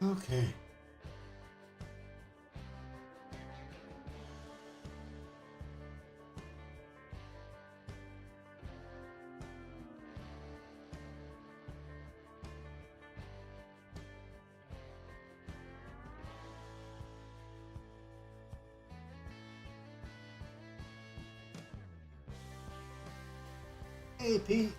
Okay. Hey, Pete.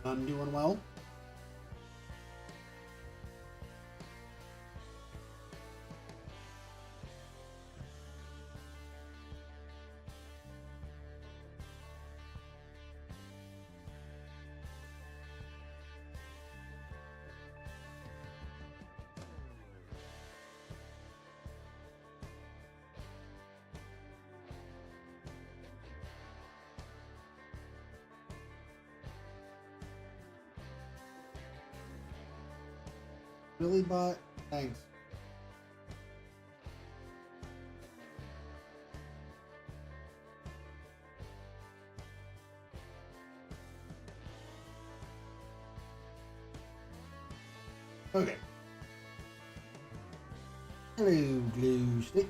I'm doing well. Billy Bot, thanks. Okay. Hello, glue stick.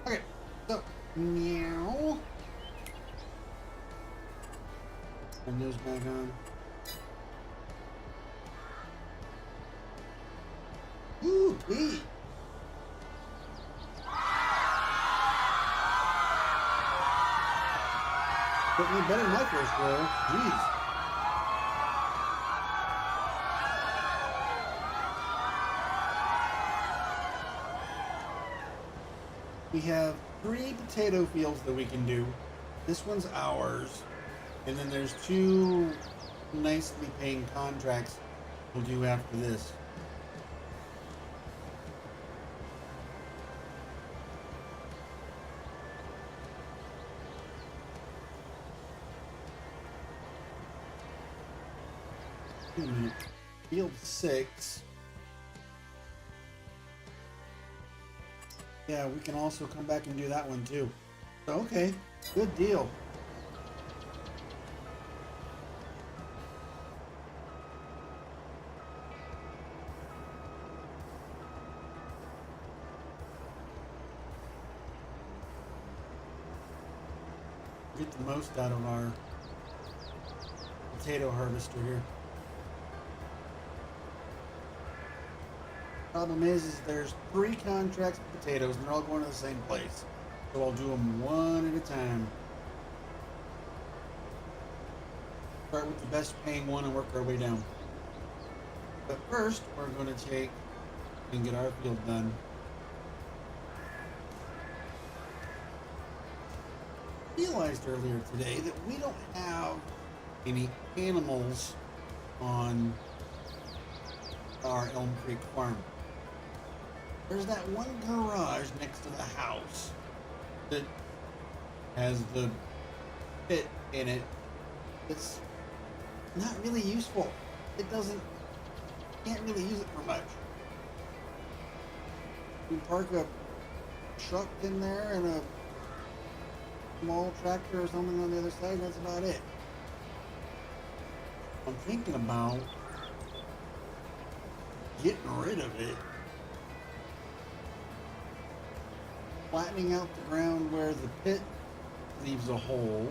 Okay, so meow. Turn those back on. Ooh, Pete. Put me better than my first roll. Jeez. We have 3 potato fields that we can do. This one's ours. And then there's 2 nicely paying contracts we'll do after this. Field 6. Yeah, we can also come back and do that one too. So, okay, good deal. Get the most out of our potato harvester here. Problem is there's 3 contracts of potatoes and they're all going to the same place. So I'll do them one at a time. Start with the best paying one and work our way down. But first, we're going to take and get our field done. I realized earlier today that we don't have any animals on our Elmcreek farm. There's that one garage next to the house that has the pit in it. It's not really useful. It can't really use it for much. We park a truck in there and a small tractor or something on the other side, that's about it. I'm thinking about getting rid of it. Flattening out the ground where the pit leaves a hole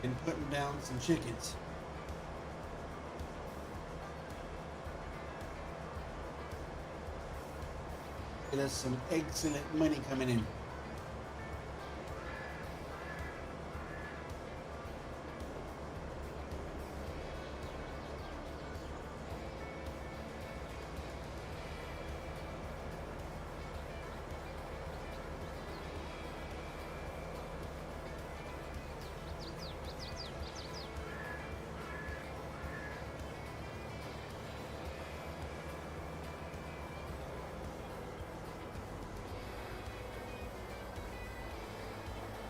and putting down some chickens. Get us some excellent money coming in.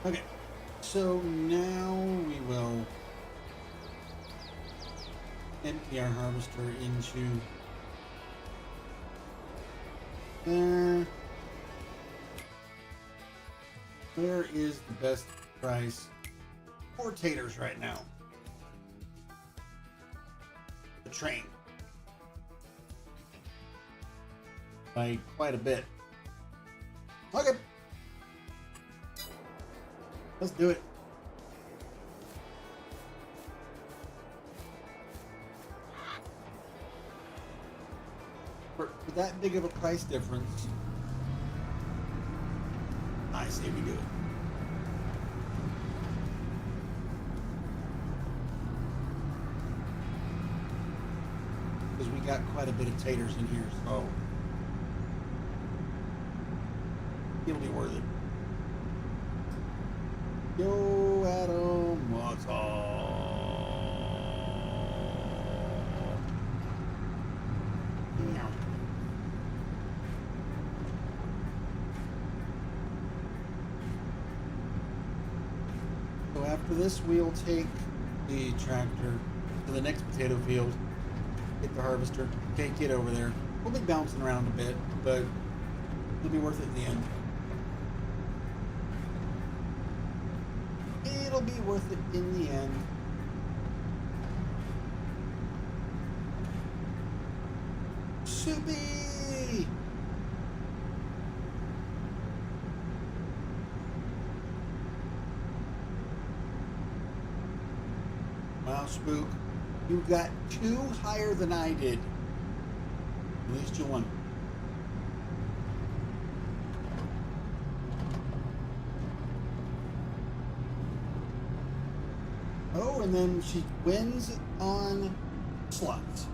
Okay, so now we will empty our harvester into Where is the best price for taters right now? The train. By quite a bit. Okay. Let's do it. For that big of a price difference, I say we do it. Because we got quite a bit of taters in here, so it'll be worth it. Yo, Adam, what's up? Meow. So after this, we'll take the tractor to the next potato field, get the harvester, take it over there. We'll be bouncing around a bit, but it'll be worth it in the end. It'll be worth it in the end. Soupy! Wow, Spook. You got 2 higher than I did. At least you won. Oh, and then she wins on slots.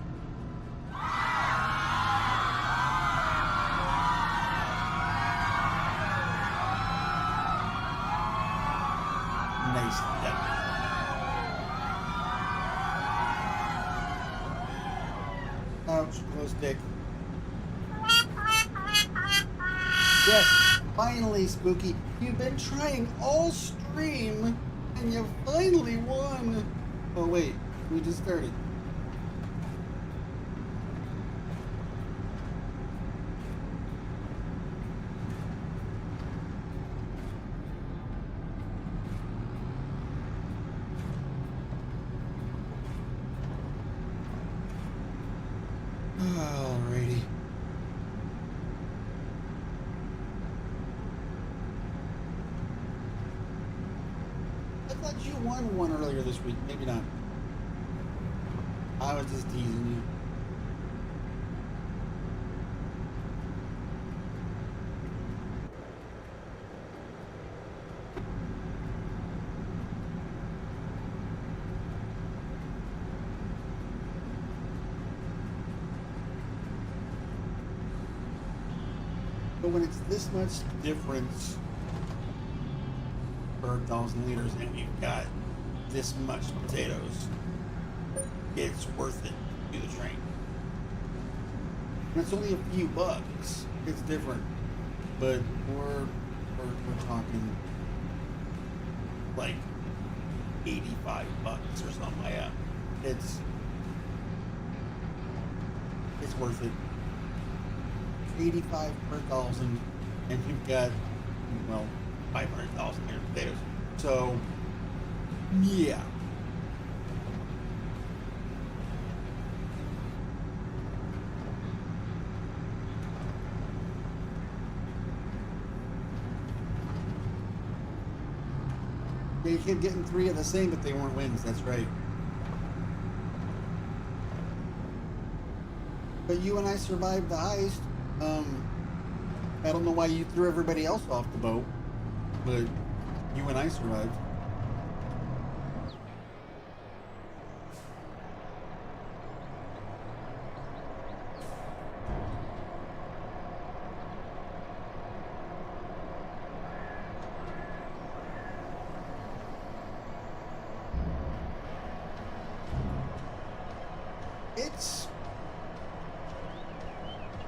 Nice. Yeah. Ouch, close dick. Yes, finally, Spooky. You've been trying all stream, and you finally won. Oh, wait, we just started. Alrighty. I thought you won one earlier this week. Maybe not. I was just teasing you. But when it's this much difference per 1,000 liters and you've got this much potatoes, it's worth it to do the train. And it's only a few bucks. It's different. But we're talking like 85 bucks or something like that. It's worth it. 85 per 1,000, and you've got, well, 500,000 here potatoes. So, yeah. Yeah, you kept getting 3 of the same, but they weren't wins. That's right. But you and I survived the heist. I don't know why you threw everybody else off the boat, but you and I survived. It's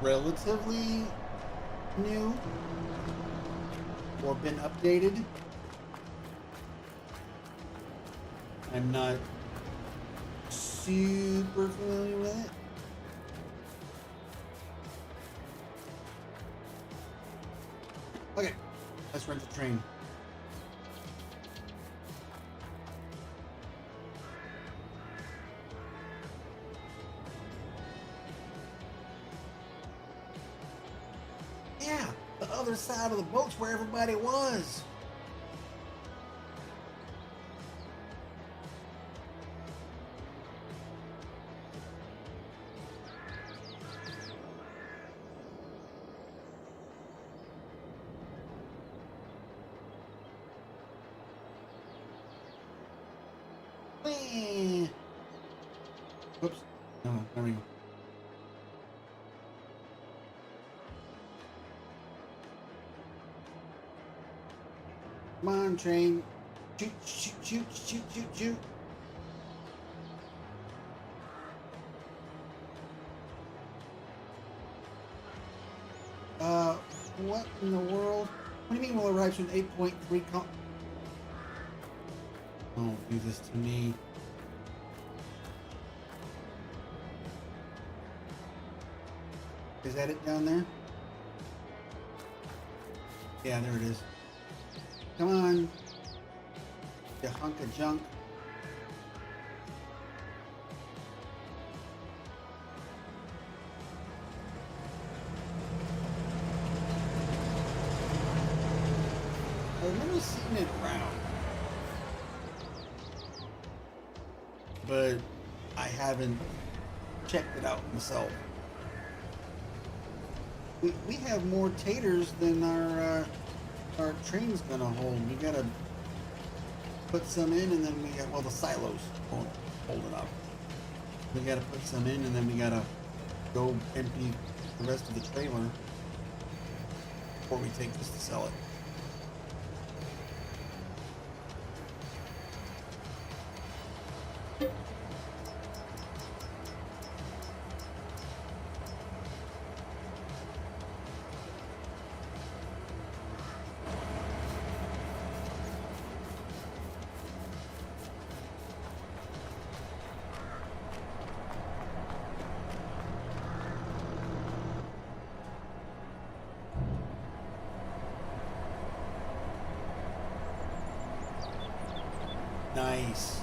relatively new or been updated. I'm not super familiar with it. Let's rent a train. Yeah, the other side of the boat's where everybody was. Whee! Oops. No, there we go. Come on, train. Shoot, shoot, shoot, shoot, shoot, shoot. What in the world? What do you mean we'll arrive soon? 8.3 Don't do this to me. Is that it down there? Yeah, there it is. Come on, you hunk of junk. I remember seeing it around, but I haven't checked it out myself. We have more taters than our train's gonna hold. We gotta put some in, and then we got, well, the silos won't hold it up. We gotta put some in, and then we gotta go empty the rest of the trailer before we take this to sell it. Nice.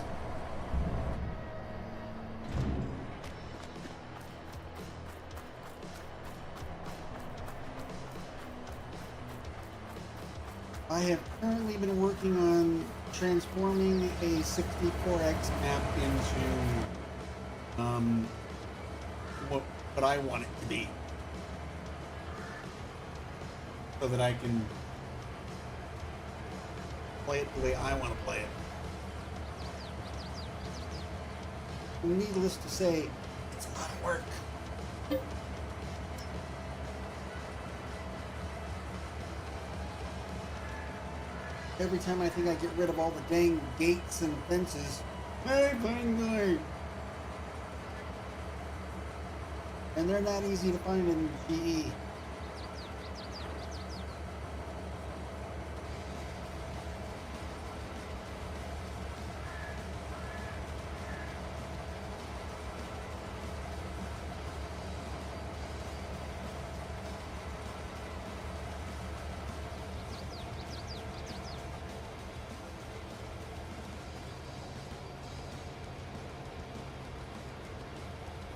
I have currently been working on transforming a 64X map into what I want it to be, so that I can play it the way I want to play it. Needless to say, it's a lot of work. Every time I think I get rid of all the dang gates and fences, hey, finally! And they're not easy to find in GE.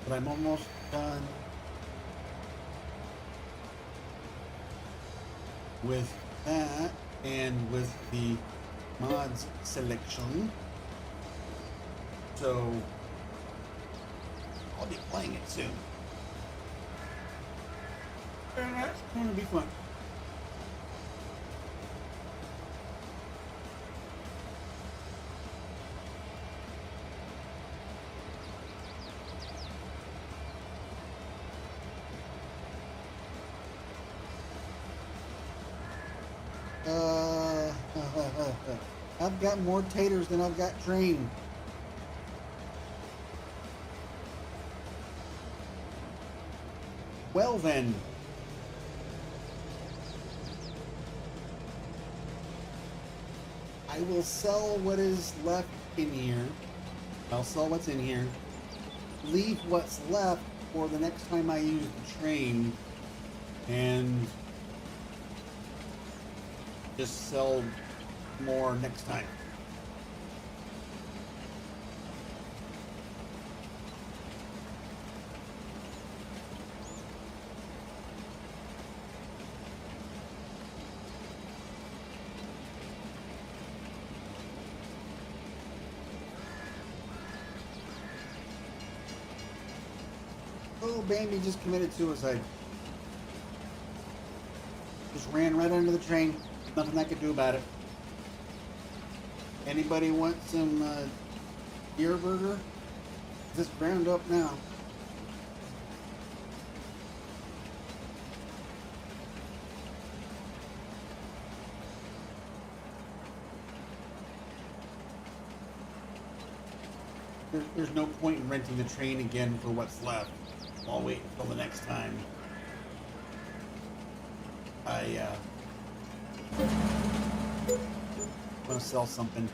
But I'm almost done with that and with the mods selection. So I'll be playing it soon. And that's going to be fun. I've got more taters than I've got train. Well then. I will sell what is left in here. I'll sell what's in here. Leave what's left for the next time I use the train. And just sell more next time. Oh, Bambi just committed suicide. Just ran right under the train. Nothing I could do about it. Anybody want some deer burger? Just ground up now. There's no point in renting the train again for what's left. I'll wait until the next time. I want to sell something.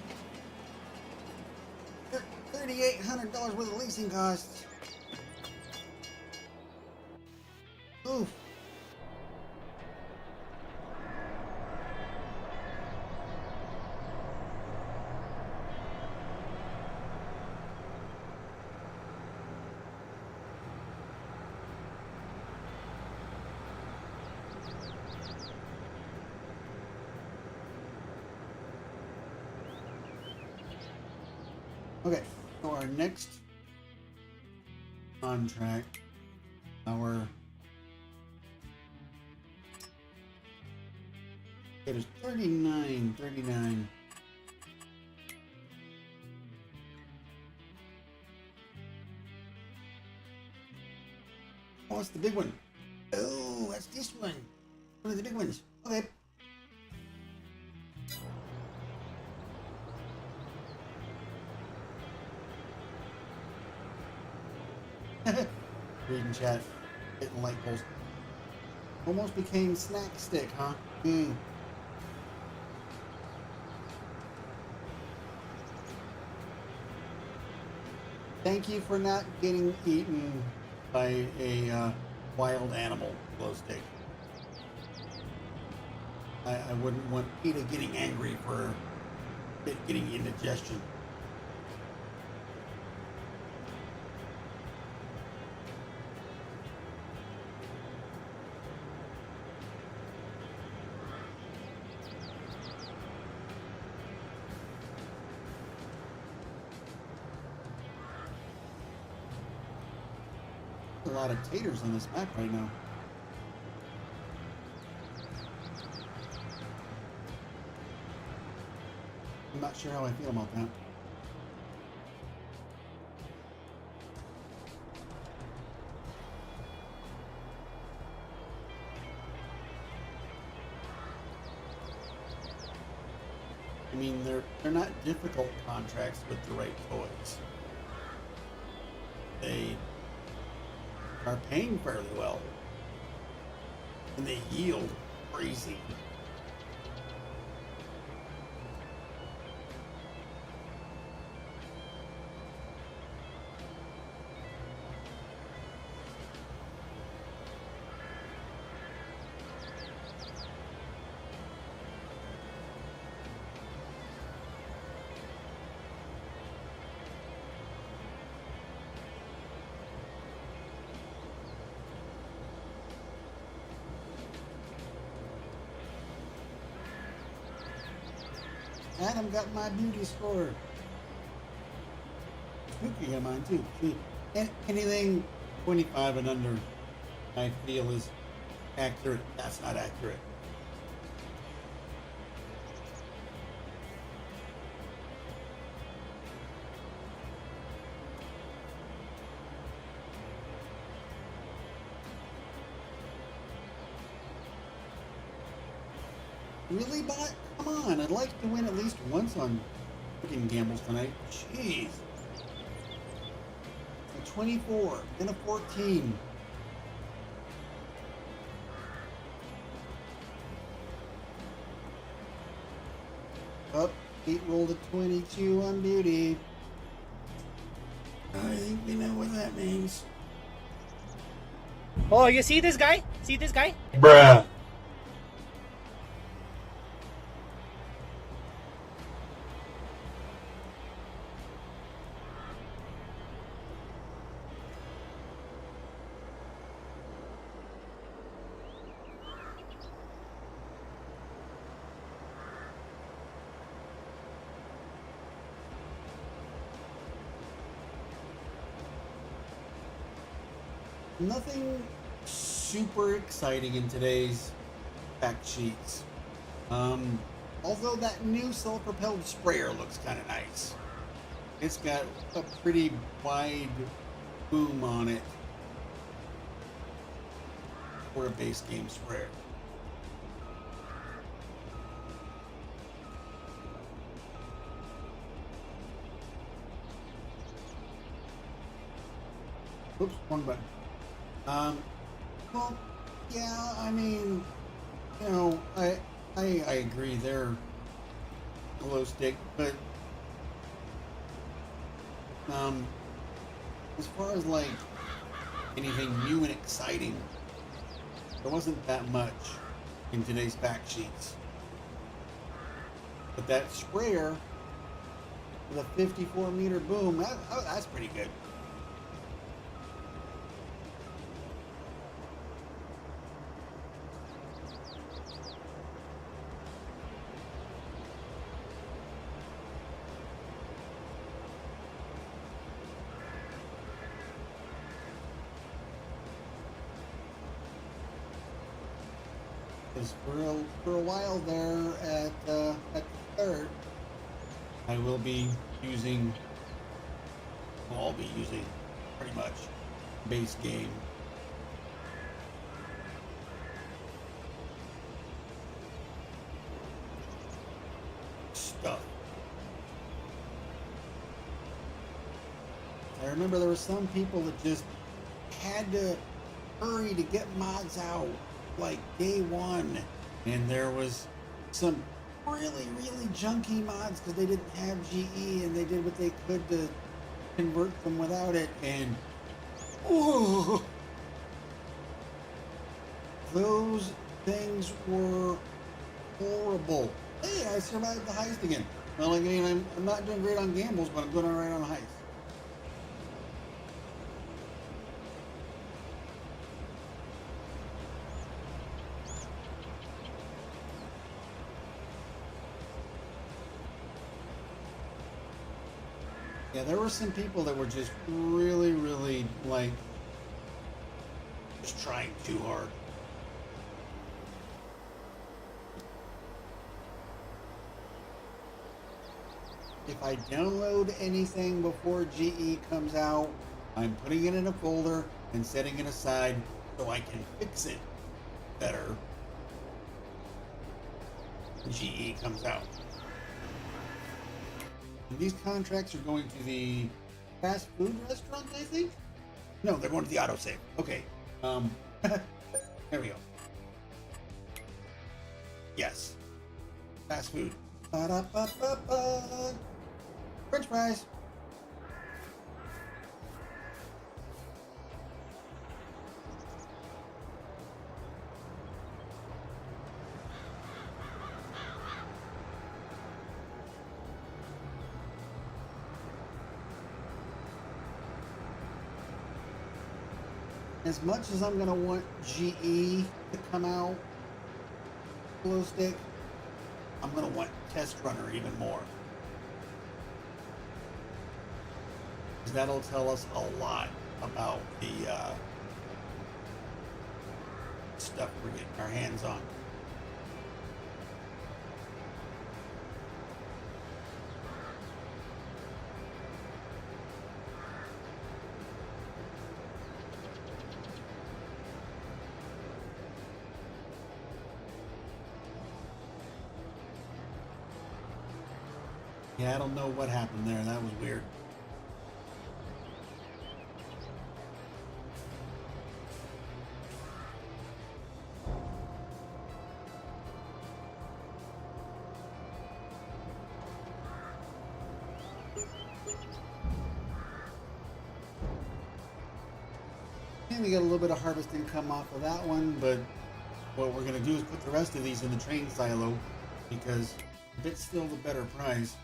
$3,800 worth of leasing costs. Oof. Okay, so our next contract, it is $39.39. Oh, it's the big one. Oh, that's this one. One of the big ones. Okay. Reading chat, hitting light poles. Almost became snack stick, huh? Thank you for not getting eaten by a wild animal, glow stick. I wouldn't want PETA getting angry for it getting indigestion. A lot of taters on this map right now. I'm not sure how I feel about that. I mean, they're not difficult contracts with the right toys. They are paying fairly well, and they yield crazy. Adam got my beauty score. Spooky got mine too. See, anything 25 and under, I feel is accurate. That's not accurate. Really, bot? Come on, I'd like to win at least once on freaking gambles tonight. Jeez. A 24, then a 14. Up, Pete rolled a 22 on beauty. I think they know what that means. Oh, you see this guy? See this guy? Bruh. Nothing super exciting in today's fact sheets. Although that new self-propelled sprayer looks kind of nice. It's got a pretty wide boom on it for a base game sprayer. Oops, wrong button. Well, yeah, I mean, you know, I agree they're glow stick, but as far as like anything new and exciting, there wasn't that much in today's fact sheets. But that sprayer with a 54 meter boom, that's pretty good. Because for a while there at the third, I will be using, well, I'll be using pretty much base game. Stuff. I remember there were some people that just had to hurry to get mods out like day one, and there was some really junky mods because they didn't have GE and they did what they could to convert them without it, and oh, those things were horrible. Hey, I survived the heist again. Well, again, I'm not doing great on gambles, but I'm doing all right on heists. Yeah, there were some people that were just really like just trying too hard. If I download anything before GE comes out, I'm putting it in a folder and setting it aside so I can fix it better when GE comes out. And these contracts are going to the fast food restaurant, I think? No, they're going to the autosave. Okay. There we go. Yes. Fast food. Ba-da-ba-ba-ba. French fries. As much as I'm going to want GE to come out, glow stick, I'm going to want Test Runner even more. Because that'll tell us a lot about the stuff we're getting our hands on. Yeah, I don't know what happened there. That was weird. And we got a little bit of harvest income off of that one, but what we're going to do is put the rest of these in the train silo because it's still the better price.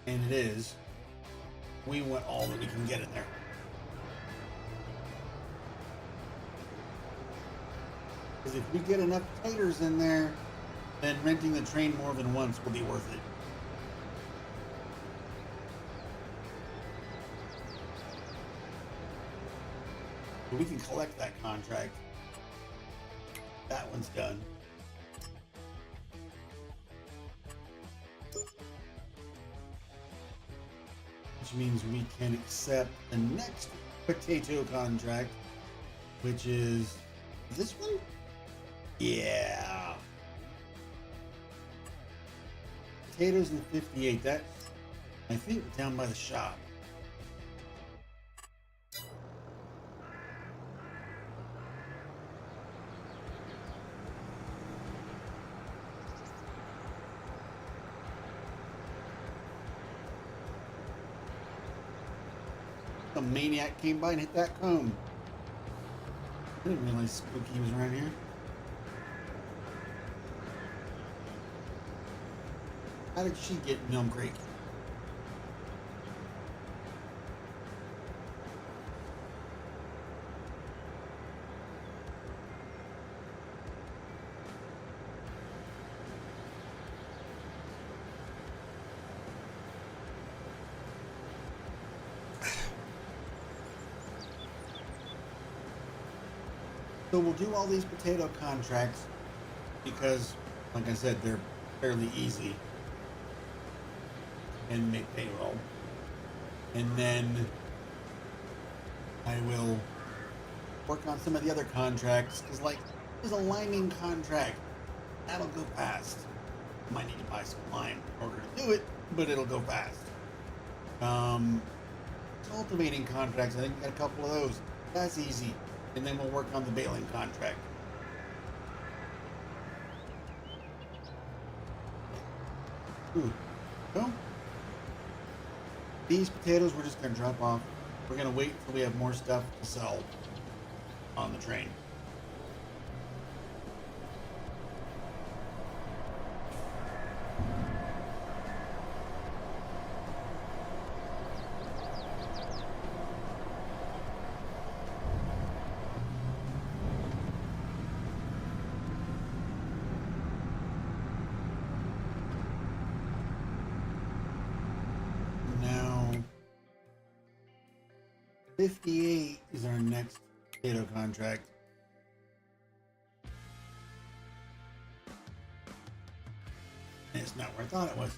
And it is. We want all that we can get in there. Because if we get enough taters in there, then renting the train more than once will be worth it. So we can collect that contract. That one's done. Which means we can accept the next potato contract, which is this one? Yeah. Potatoes in 58. That, I think, down by the shop. A maniac came by and hit that cone. I didn't realize Spooky was around here. How did she get in Elmcreek? So we'll do all these potato contracts because, like I said, they're fairly easy and make payroll. And then I will work on some of the other contracts because, like, there's a liming contract. That'll go fast. Might need to buy some lime in order to do it, but it'll go fast. Cultivating contracts, I think we got a couple of those. That's easy. And then we'll work on the baling contract. Ooh. So, these potatoes we're just going to drop off. We're going to wait until we have more stuff to sell on the train. Now, 58 is our next potato contract. And it's not where I thought it was.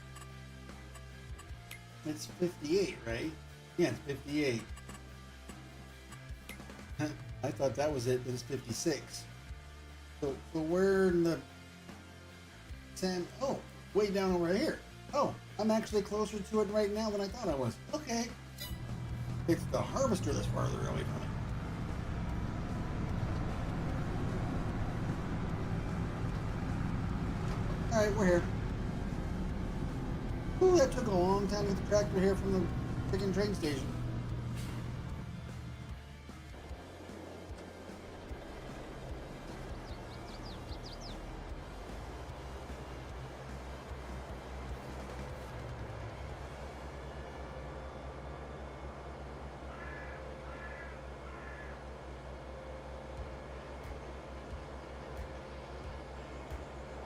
It's 58, right? Yeah, it's 58. I thought that was it, but it's 56. So we're in the sand. Oh, way down over here. Oh, I'm actually closer to it right now than I thought I was. Okay. It's the harvester that's farther away from it. Alright, we're here. Ooh, that took a long time to get the tractor here from the freaking train station.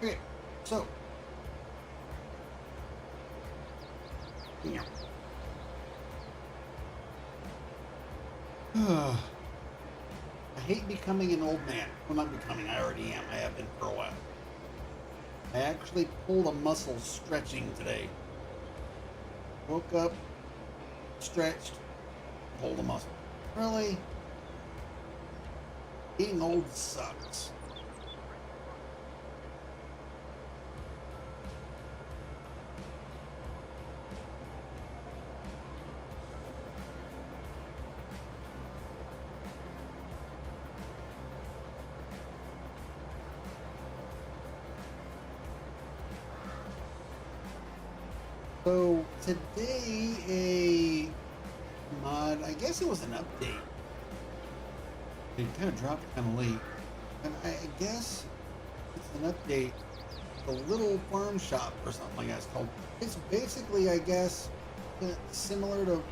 Okay, so yeah. I hate becoming an old man. Well, not becoming, I already am. I have been for a while. I actually pulled a muscle stretching today. Woke up, stretched, pulled a muscle. Really? Being old sucks. So today a mod, I guess it was an update. It kind of dropped kind of late. And I guess it's an update. The little farm shop or something like that it's called. It's basically, I guess, similar to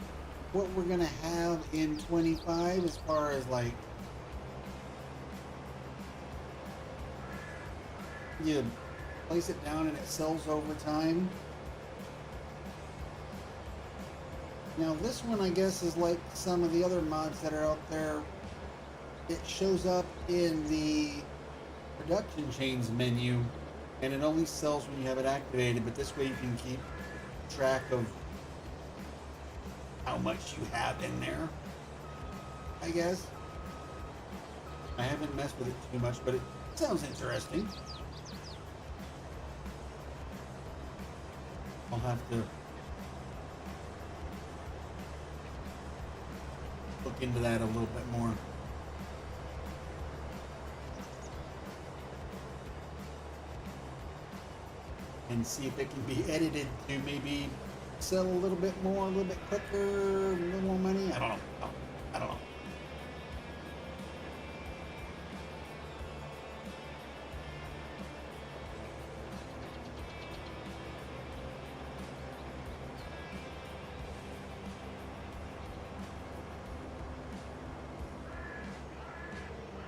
what we're going to have in 25 as far as like you place it down and it sells over time. Now this one, I guess, is like some of the other mods that are out there it shows up in the production chains menu, and it only sells when you have it activated. But this way, you can keep track of how much you have in there, I guess. I haven't messed with it too much, but it sounds interesting. I'll have to look into that a little bit more. And see if it can be edited to maybe sell a little bit more, a little bit quicker, a little more money. I don't know. I don't know.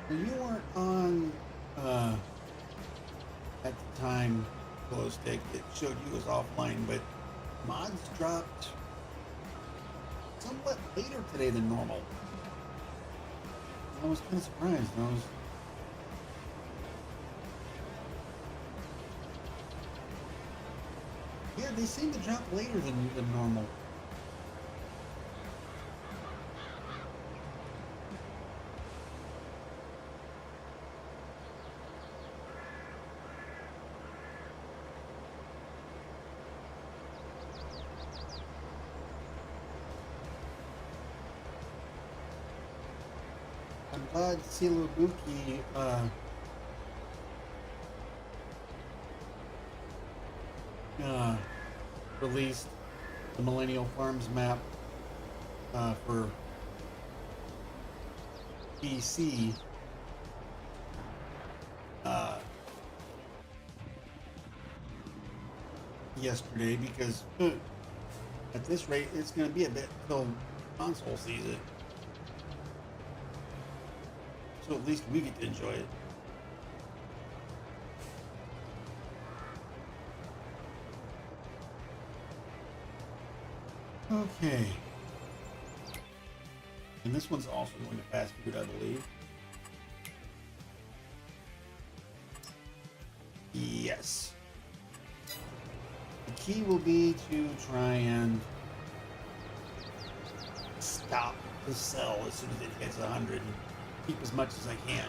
You weren't on at the time, glow stick. It showed you as offline, but mods dropped somewhat later today than normal. I was kind of surprised. Yeah, they seem to drop later than normal. I'm glad Silubuki released the Millennial Farms map for PC yesterday, because at this rate it's going to be a bit till console sees it. So at least we get to enjoy it. Okay. And this one's also going to fast food, I believe. Yes. The key will be to try and stop the cell as soon as it hits 100 and keep as much as I can.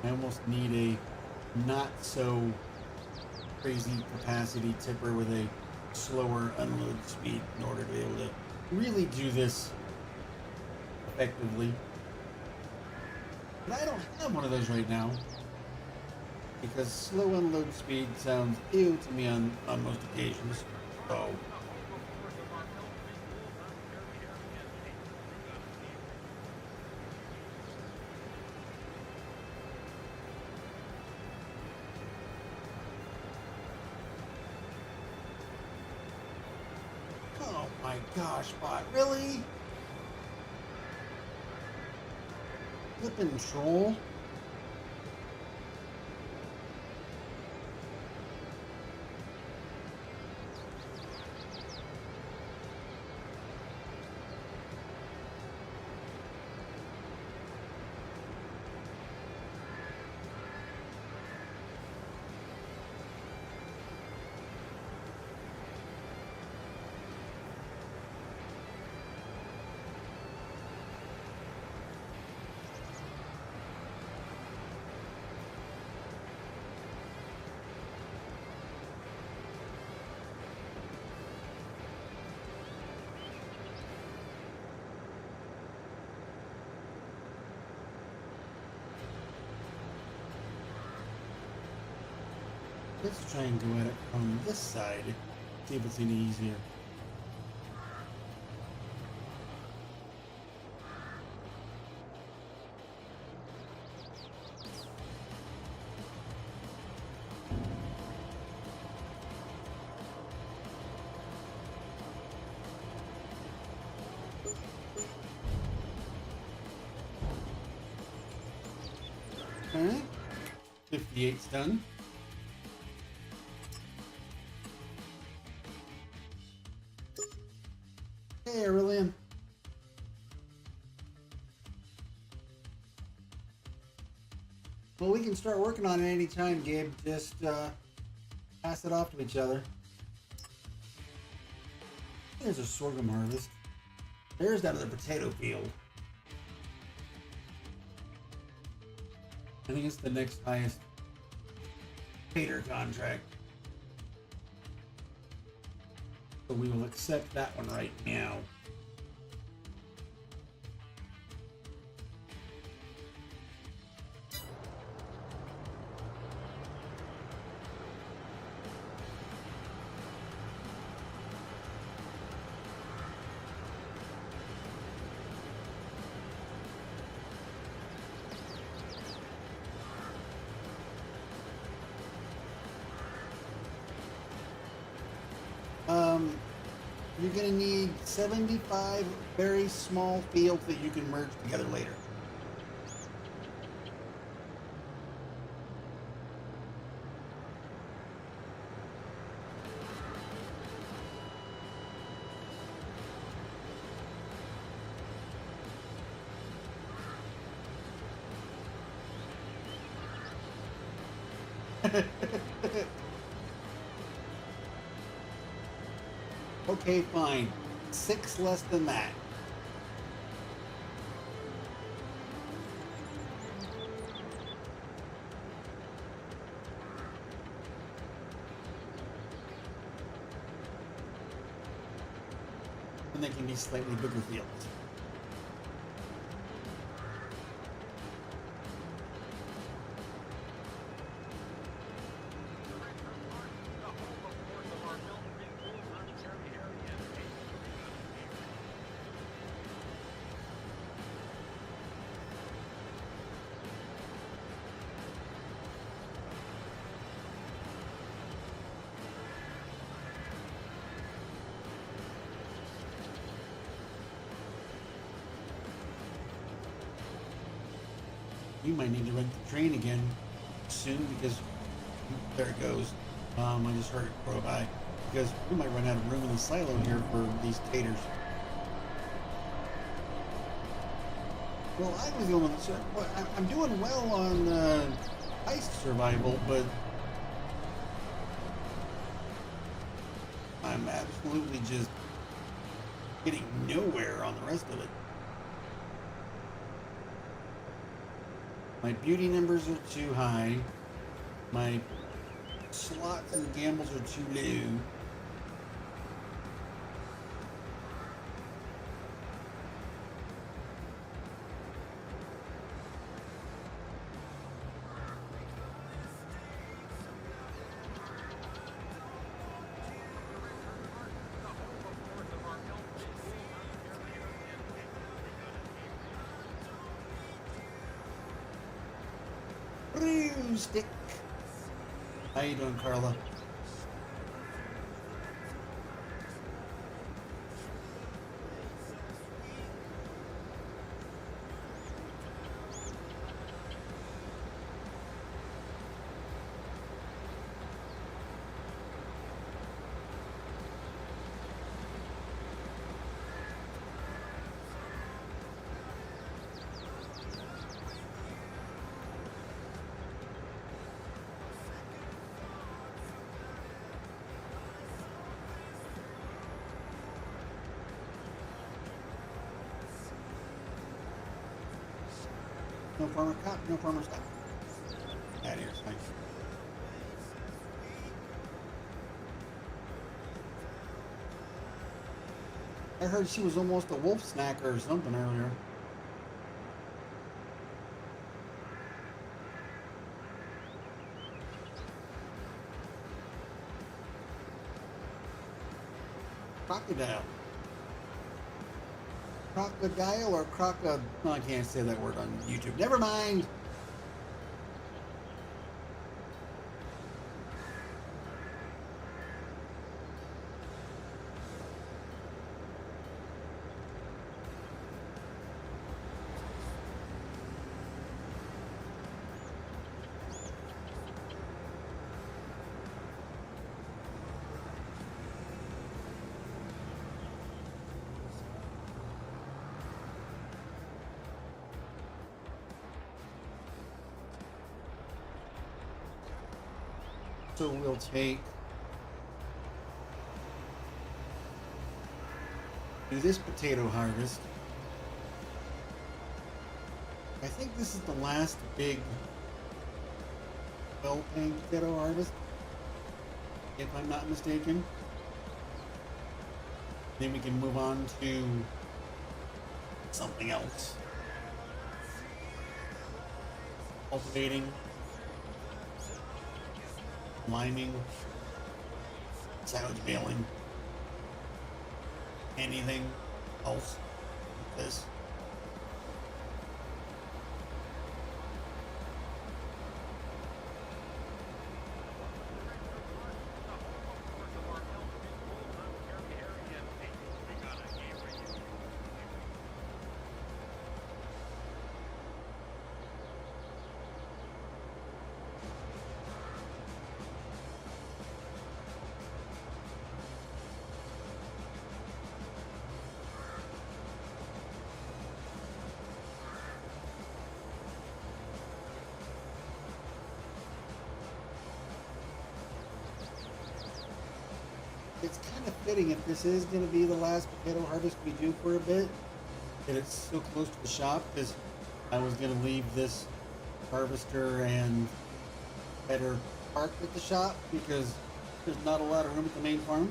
I almost need a not so crazy capacity tipper with a slower unload speed in order to be able to really do this effectively. But I don't have one of those right now, because slow unload speed sounds ew to me on most occasions. So oh my gosh, bot, really? Flippin' troll. Let's try and go at it from this side, see if it's any easier. Alright, 58's done. Hey, Aurelian. Well, we can start working on it anytime, Gabe. Just pass it off to each other. There's a sorghum harvest. There's that other potato field. I think it's the next highest tater contract. So we will accept that one right now. You're going to need 75 very small fields that you can merge together later. Okay, fine. 6 less than that. And they can be slightly bigger fields. You might need to rent the train again soon because there it goes. I just heard it go by because we might run out of room in the silo here for these taters. Well, I was the only one. I'm doing well on heist survival, but I'm absolutely just getting nowhere on the rest of it. My beauty numbers are too high. My slots and gambles are too low. Stick. How you doing, Carla? No farmer cop, no farmer stop. Out of here, thanks. I heard she was almost a wolf snacker or something earlier. Crocodile. Crocodile or crocodile? No, I can't say that word on YouTube. Never mind. So we'll take do this potato harvest. I think this is the last big well-paying potato harvest, if I'm not mistaken. Then we can move on to something else. Cultivating, liming, silage baling, anything else like this. It's kind of fitting if this is going to be the last potato harvest we do for a bit, that it's so close to the shop, because I was going to leave this harvester and header parked at the shop because there's not a lot of room at the main farm.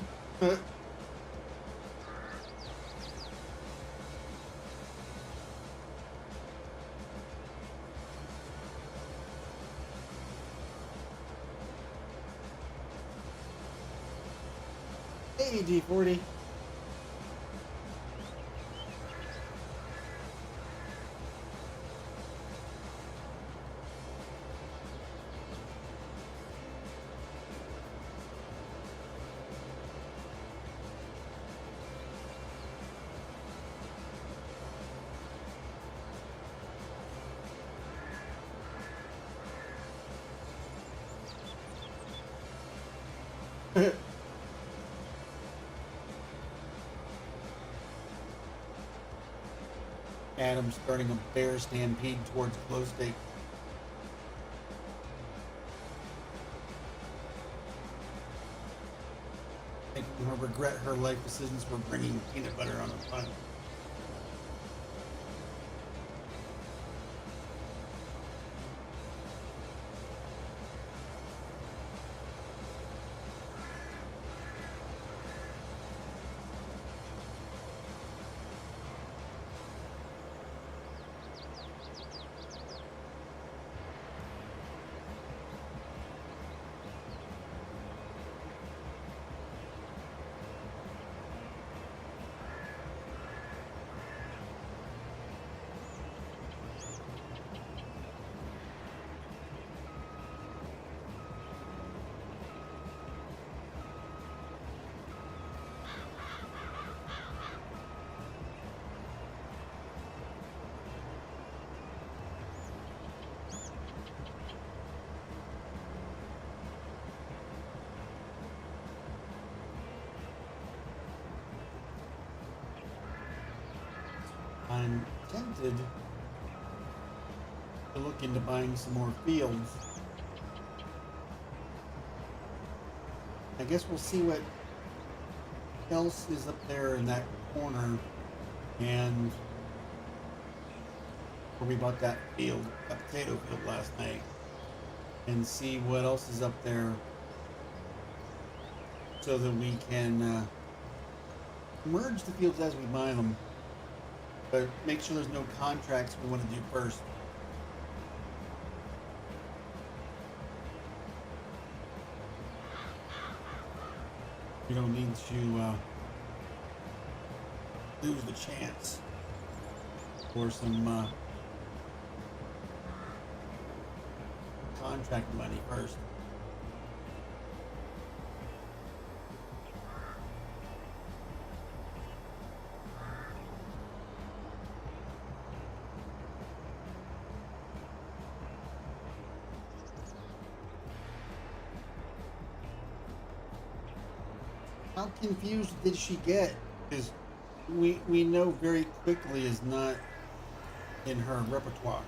Hey, D40. Adam's starting a bear stampede towards Glow State. Making her regret her life decisions for bringing peanut butter on a bun. I'm tempted to look into buying some more fields. I guess we'll see what else is up there in that corner and where we bought that field, that potato field last night, and see what else is up there so that we can merge the fields as we buy them. But make sure there's no contracts we want to do first. We don't need to lose the chance for some contract money first. How confused did she get? Because we know very quickly is not in her repertoire. 。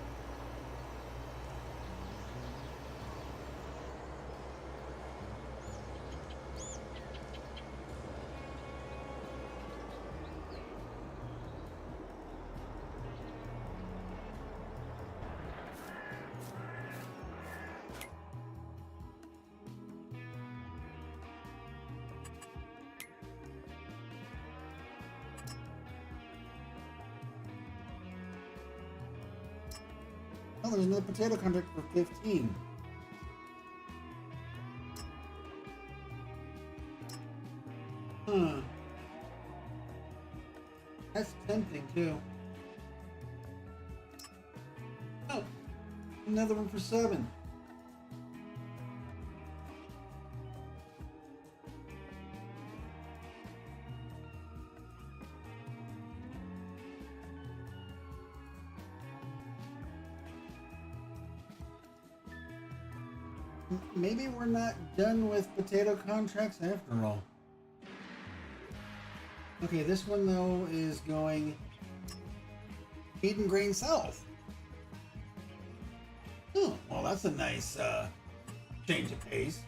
Oh, there's another potato contract for 15. Huh. That's tempting too. Oh, another one for 7. Maybe we're not done with potato contracts after all. Okay, this one though is going feed and grain south. Oh, well, that's a nice change of pace.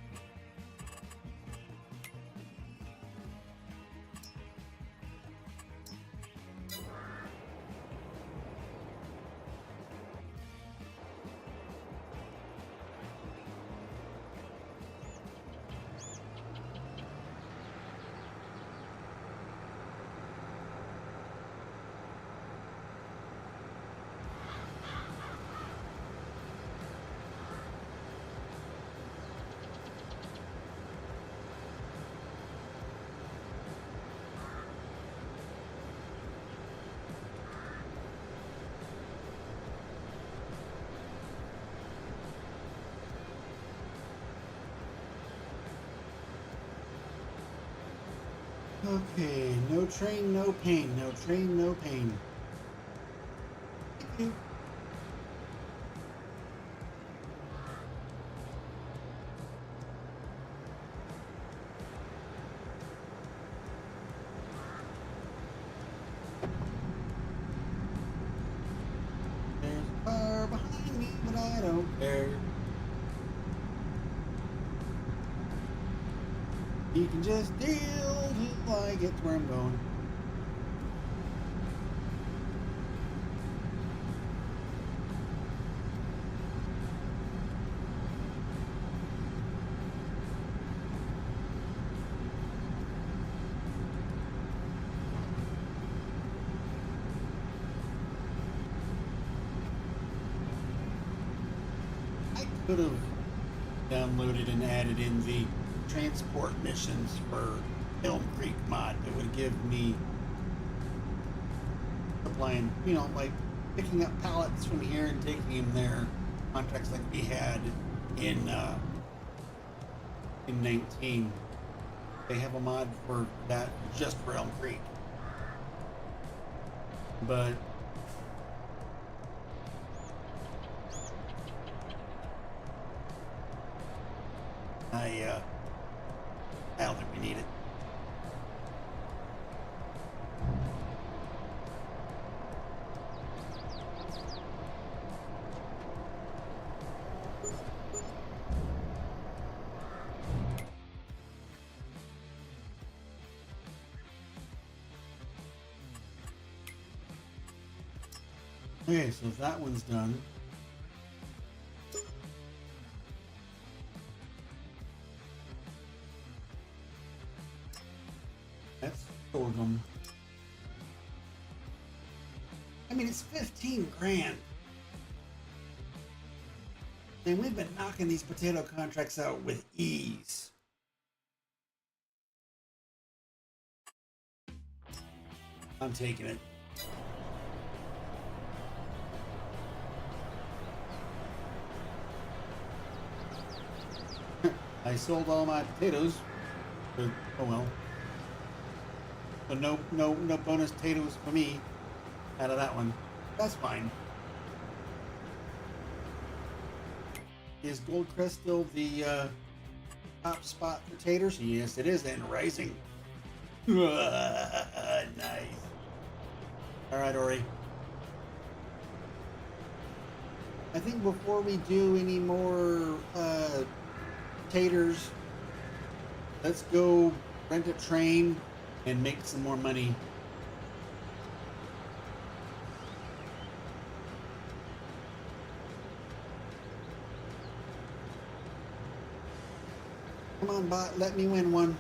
Okay, no train, no pain. No train, no pain. There's a car behind me, but I don't care. You can just deal till I get to where I'm going. I could have downloaded and added in the transport missions for Elmcreek mod that would give me supplying, like picking up pallets from here and taking them there. Contracts like we had in 19. They have a mod for that just for Elmcreek. But I don't think we need it. Okay, so if that one's done, that's sorghum. I mean, it's 15 grand. And we've been knocking these potato contracts out with ease. I'm taking it. I sold all my potatoes, but oh well. So no bonus potatoes for me out of that one. That's fine. Is Goldcrest still the top spot for taters? Yes, it is, and rising. Nice. All right, Ori. I think before we do any more taters, let's go rent a train and make some more money. Come on, bot, let me win one.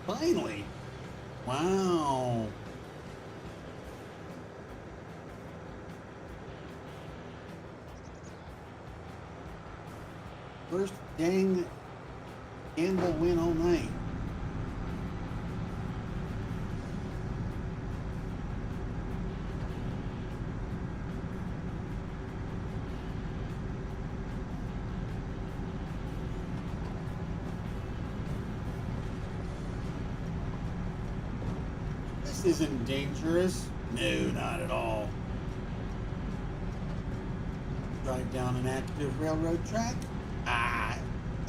Finally. Wow. First dang gamble win all night. This isn't dangerous. No, not at all. Drive down an active railroad track.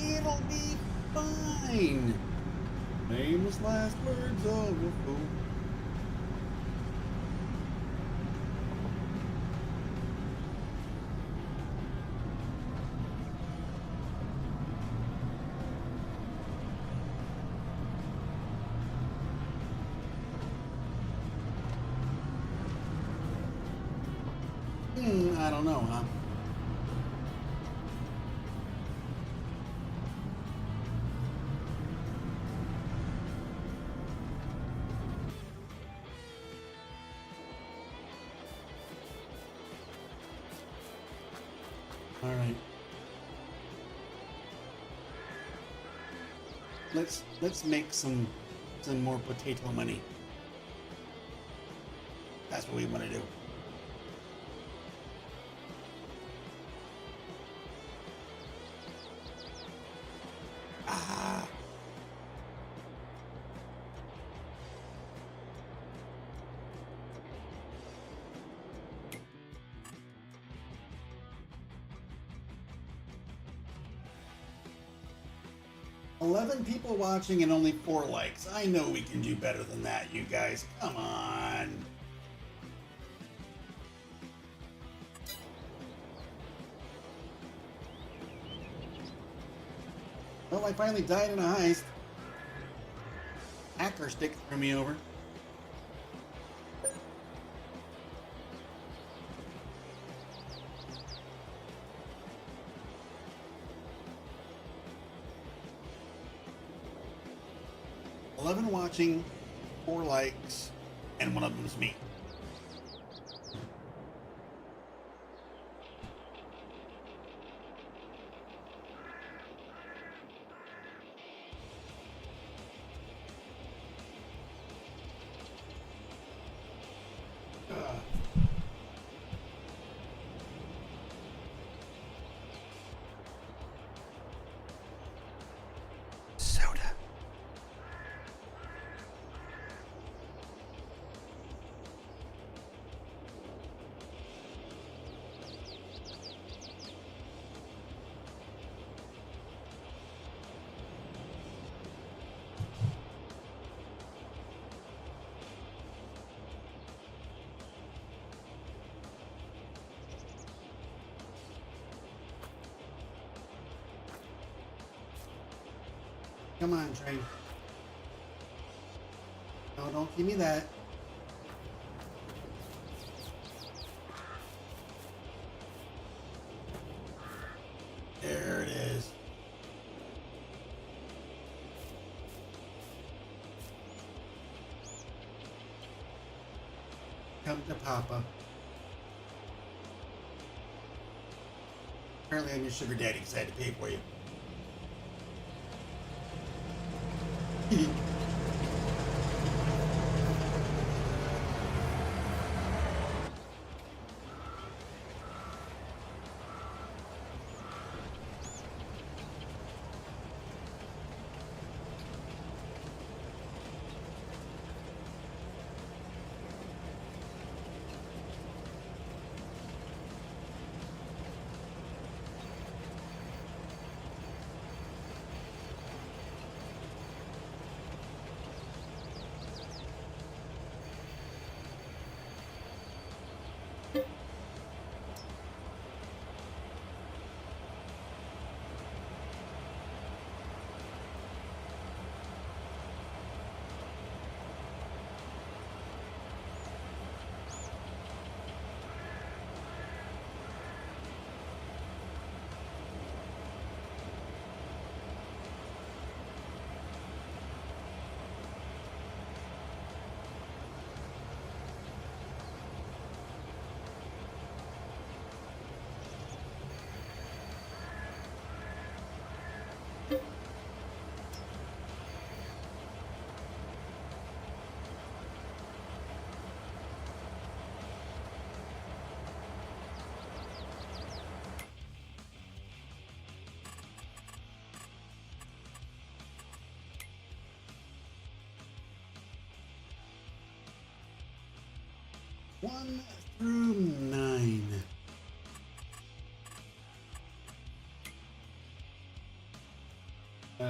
It'll be fine. Famous last words of a fool. I don't know, huh? All right. Let's make some more potato money. That's what we want to do. Ah. $11 people watching and only 4 likes. I know we can do better than that, you guys. Come on. Well, I finally died in a heist. Hacker stick threw me over. Watching, 4 likes, and one of them's me. Soda. Come on, train. No, don't give me that. There it is. Come to Papa. Apparently I'm your sugar daddy because I had to pay for you. 1 through 9.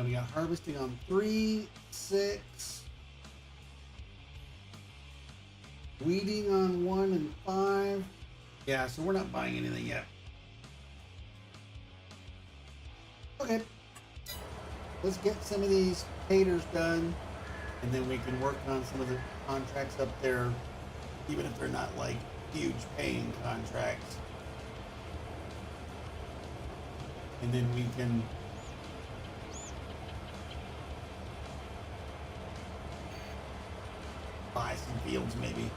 We got harvesting on 3, 6. Weeding on 1 and 5. Yeah, so we're not buying anything yet. Okay. Let's get some of these taters done, and then we can work on some of the contracts up there, even if they're not like huge paying contracts. And then we can buy some fields maybe.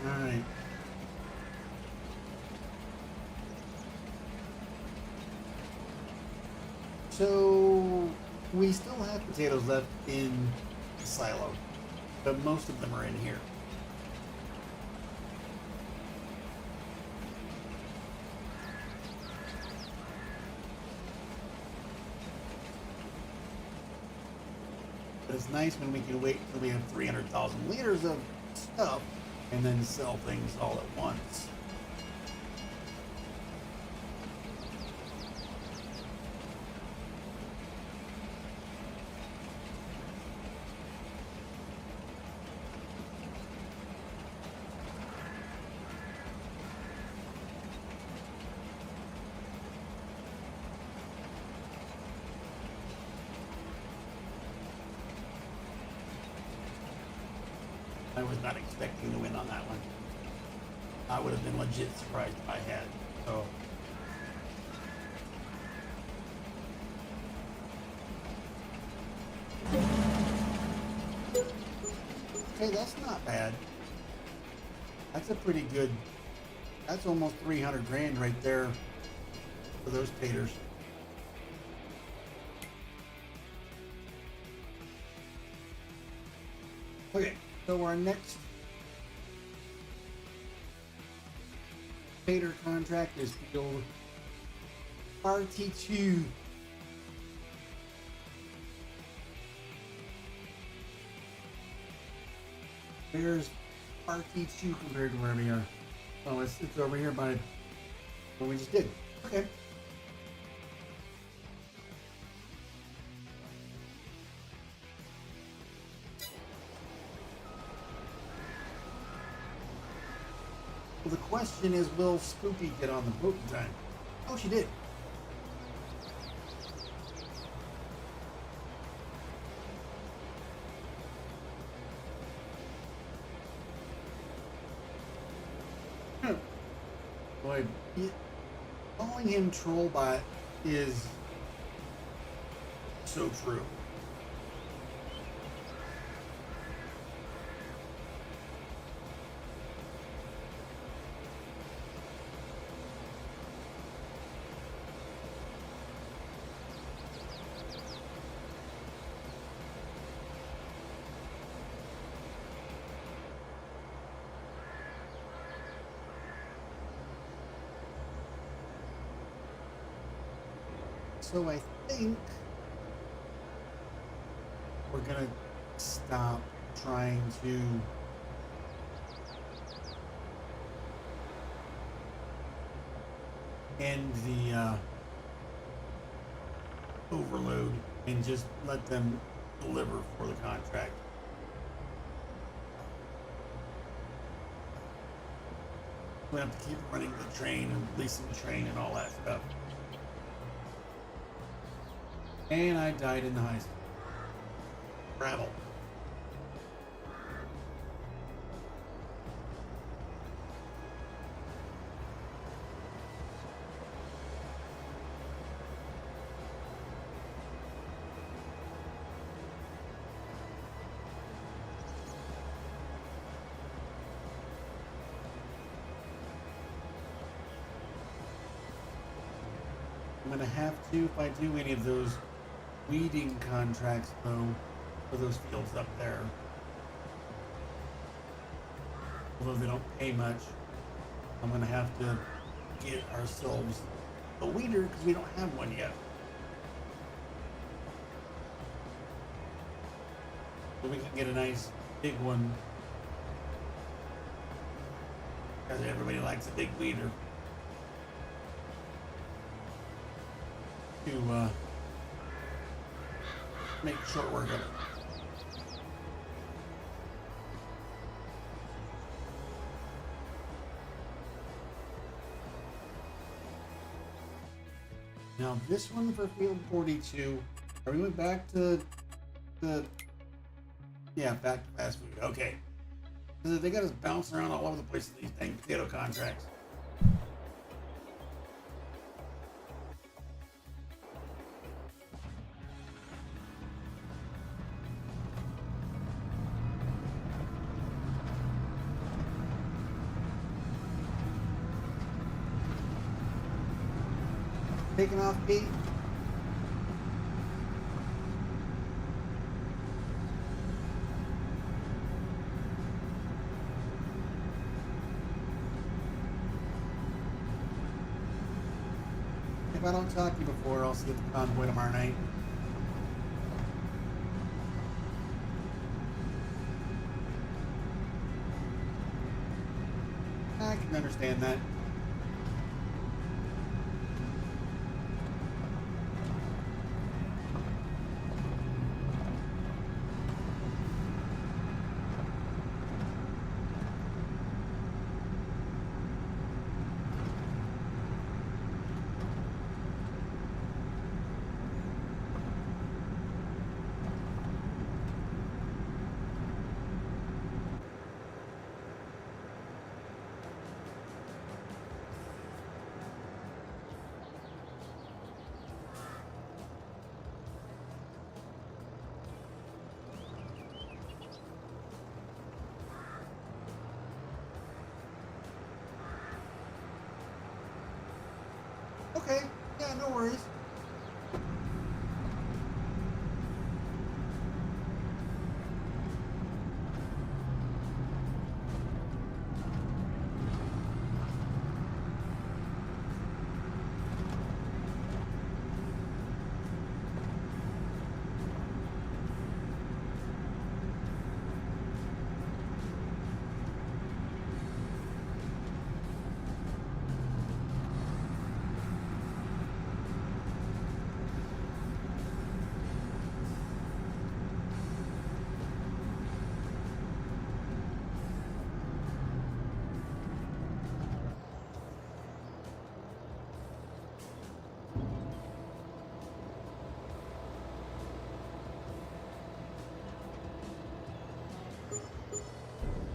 All right. So we still have potatoes left in the silo, but most of them are in here. But it's nice when we can wait until we have 300,000 liters of stuff and then sell things all at once. I was not expecting to win on that one. I would have been legit surprised if I had. So okay, that's not bad. That's a pretty good. That's almost 300 grand right there for those taters. Okay, so our next tater contract is field RT2. Where's RT2 compared to where we are? Oh, it's over here by what we just did. Okay. Well, the question is, will Spoopy get on the boat in time? Oh, she did. Boy, calling him Trollbot is so true. So I think we're gonna stop trying to end the overload and just let them deliver for the contract. We have to keep running the train and leasing the train and all that stuff. And I died in the heist. Gravel. I'm gonna have to, if I do any of those weeding contracts though, for those fields up there. Although they don't pay much, I'm gonna have to get ourselves a weeder because we don't have one yet. So we can get a nice big one. Because everybody likes a big weeder. To make short work of it. Now this one for field 42, are we went back to the, yeah, back to fast food, okay. They got us bouncing around all over the place in these dang potato contracts. Taking off, Pete. If I don't talk to you before, I'll see you at the convoy tomorrow night. I can understand that. Okay, yeah, no worries.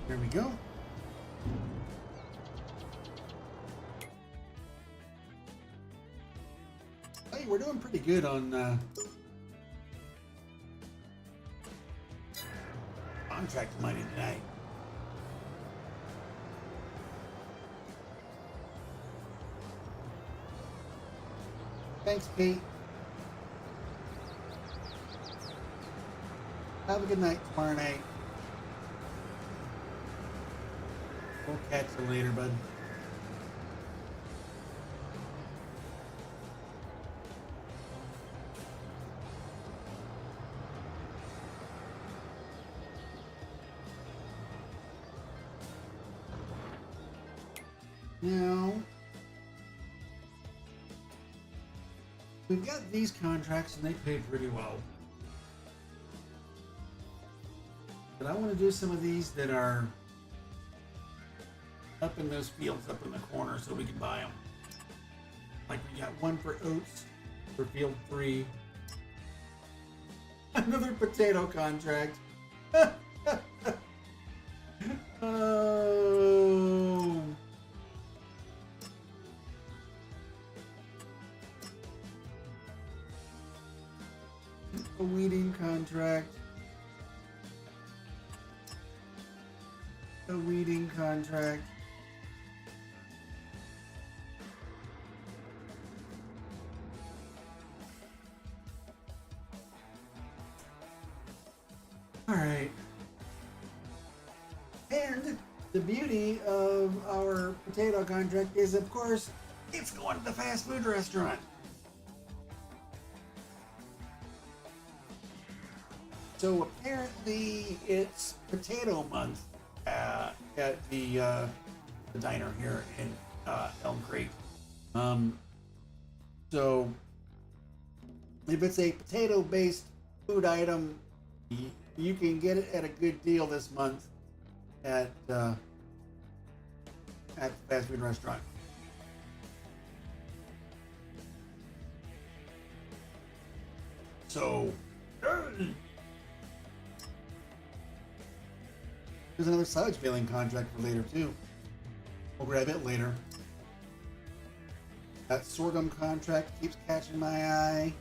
There we go. Hey, we're doing pretty good on contract money tonight. Thanks, Pete. Have a good night tomorrow night. We'll catch you later, bud. Now, we've got these contracts and they pay pretty well. But I want to do some of these that are up in those fields up in the corner so we can buy them. Like we got one for oats for field 3. Another potato contract. Oh. A weeding contract. A weeding contract. All right. And the beauty of our potato contract is, of course, it's going to the fast food restaurant. So apparently it's potato month at the diner here in Elmcreek. So if it's a potato-based food item, you can get it at a good deal this month at the fast food restaurant. So there's another salvage failing contract for later too. We'll grab it later. That sorghum contract keeps catching my eye.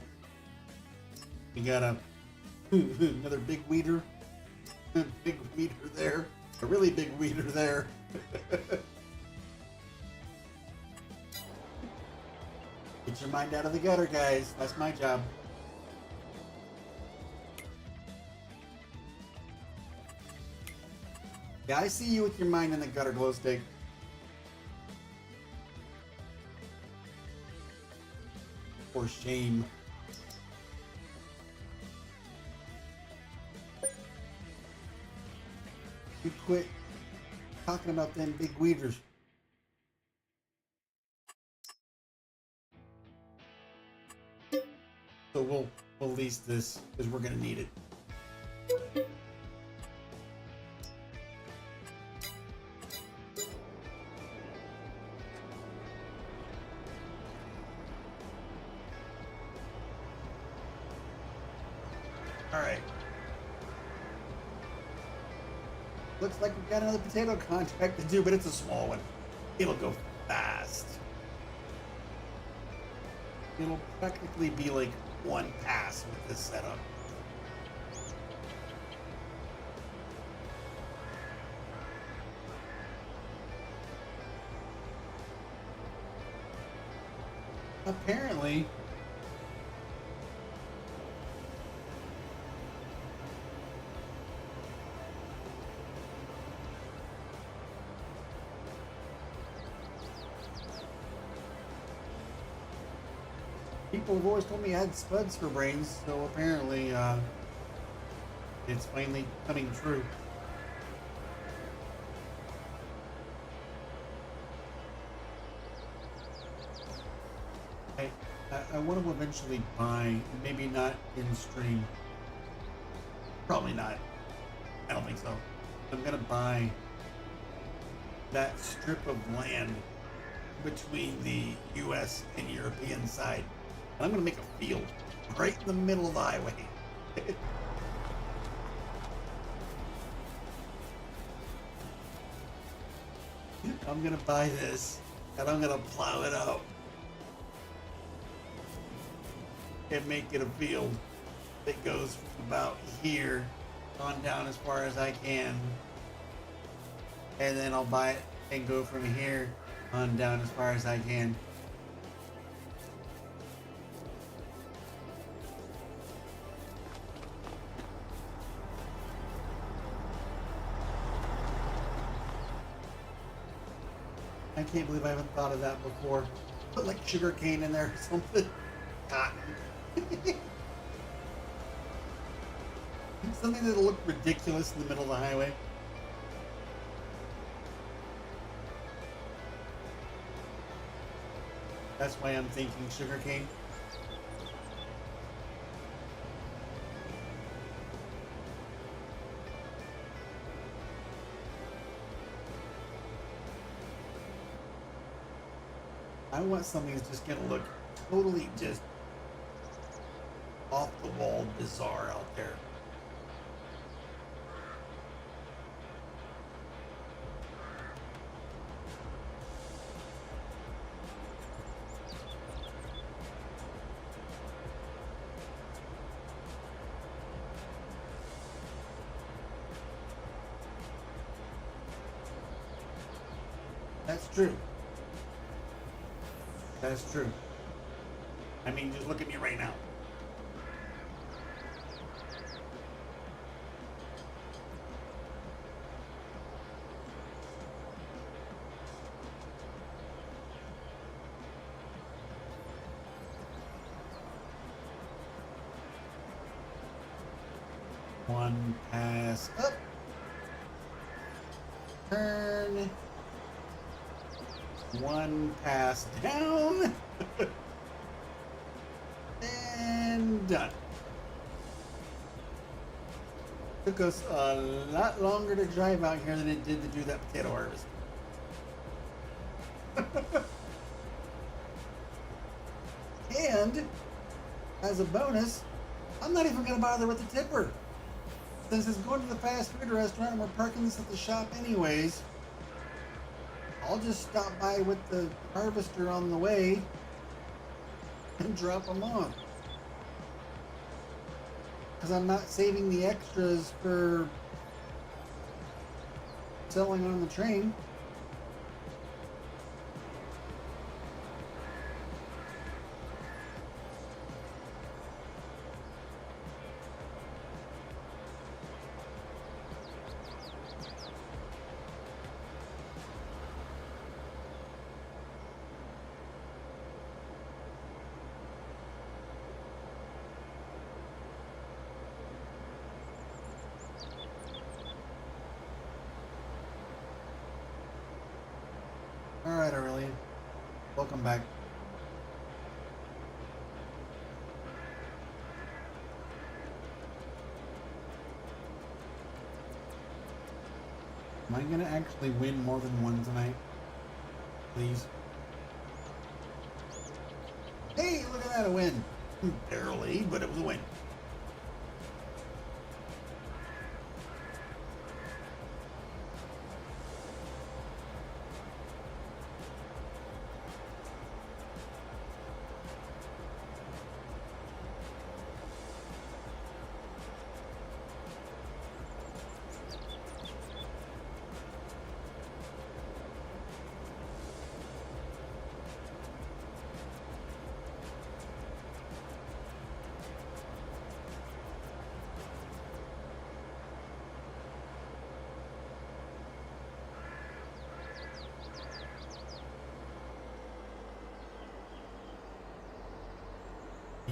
We got another big weeder. Big weeder there. A really big weeder there. Get your mind out of the gutter, guys. That's my job. Yeah, I see you with your mind in the gutter, glow stick. For shame. You quit talking about them big weeders. So we'll lease this because we're gonna need it. Alright. Looks like we've got another potato contract to do, but it's a small one. It'll go fast. It'll practically be like one pass with this setup. Apparently, people have always told me I had spuds for brains, so apparently it's finally coming true. I want to eventually buy, maybe not in stream, probably not, I don't think so. I'm going to buy that strip of land between the US and European side. And I'm going to make a field right in the middle of the highway. I'm going to buy this and I'm going to plow it up and make it a field that goes from about here on down as far as I can. And then I'll buy it and go from here on down as far as I can. I can't believe I haven't thought of that before. Put like sugar cane in there or something. Cotton. Something that'll look ridiculous in the middle of the highway. That's why I'm thinking sugar cane. I want something that's just gonna look totally just off the wall bizarre out there. That's true. That's true. I mean, just look at me right now. One pass up. Turn. One pass down. And done. Took us a lot longer to drive out here than it did to do that potato harvest. And as a bonus, I'm not even going to bother with the tipper. Since it's going to the fast food restaurant and we're parking this at the shop anyways, I'll just stop by with the harvester on the way and drop them off. Because I'm not saving the extras for selling on the train. Alright, Aurelian. Welcome back. Am I going to actually win more than one tonight? Please. Hey, look at that, a win. Barely, but it was a win.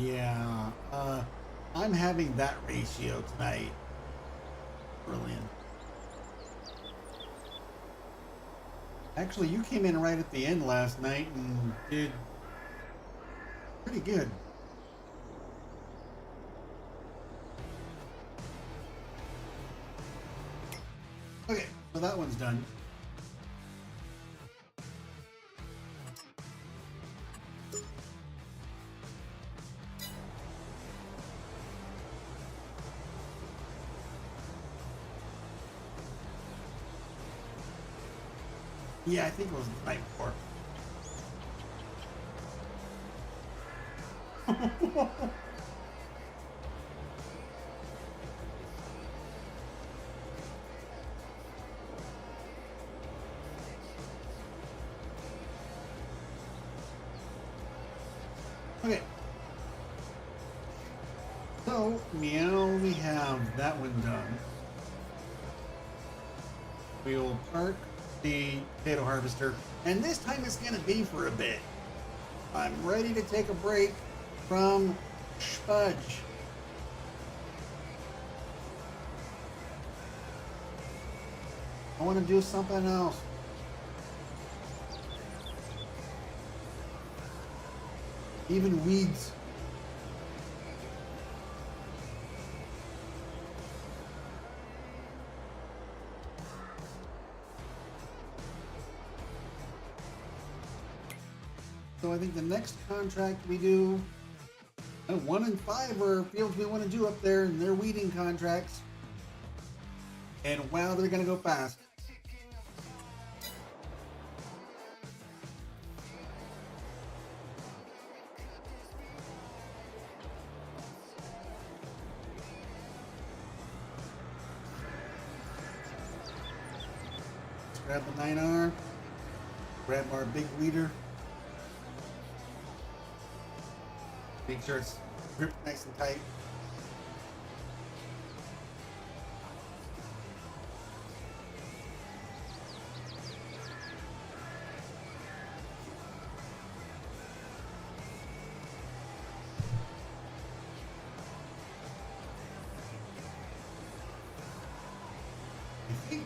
Yeah, I'm having that ratio tonight. Brilliant. Actually, you came in right at the end last night and did pretty good. Okay, so that one's done. Yeah, I think it was the night before. Okay. So, meow, we have that one done. We will park the potato harvester, and this time it's going to be for a bit. I'm ready to take a break from Spudge. I want to do something else. Even weeds. So I think the next contract we do, 1 and 5 are fields we want to do up there, and they're weeding contracts. And wow, they're going to go fast. Let's grab the 9R, grab our big weeder. Make sure it's gripped nice and tight. I think,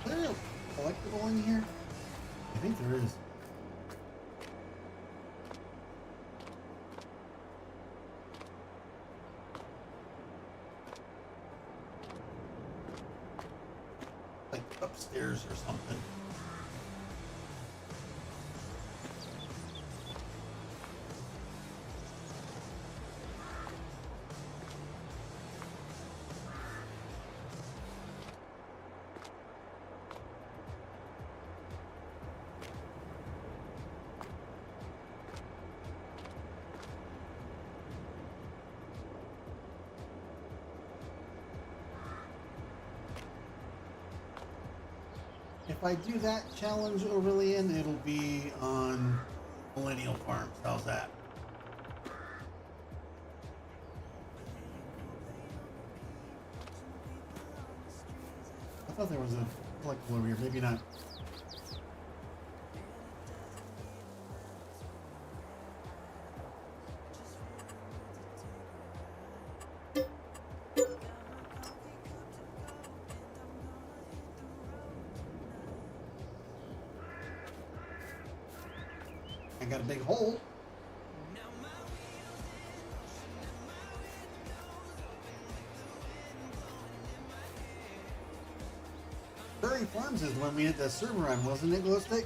is there a collectible in here? I think there is. Like upstairs or something. If I do that challenge Aurelian, it'll be on Millennial Farms. How's that? I thought there was a collectible over here. Maybe not. I got a big hole. Prairie Farms is the one we hit the server on, wasn't it, Glowstick?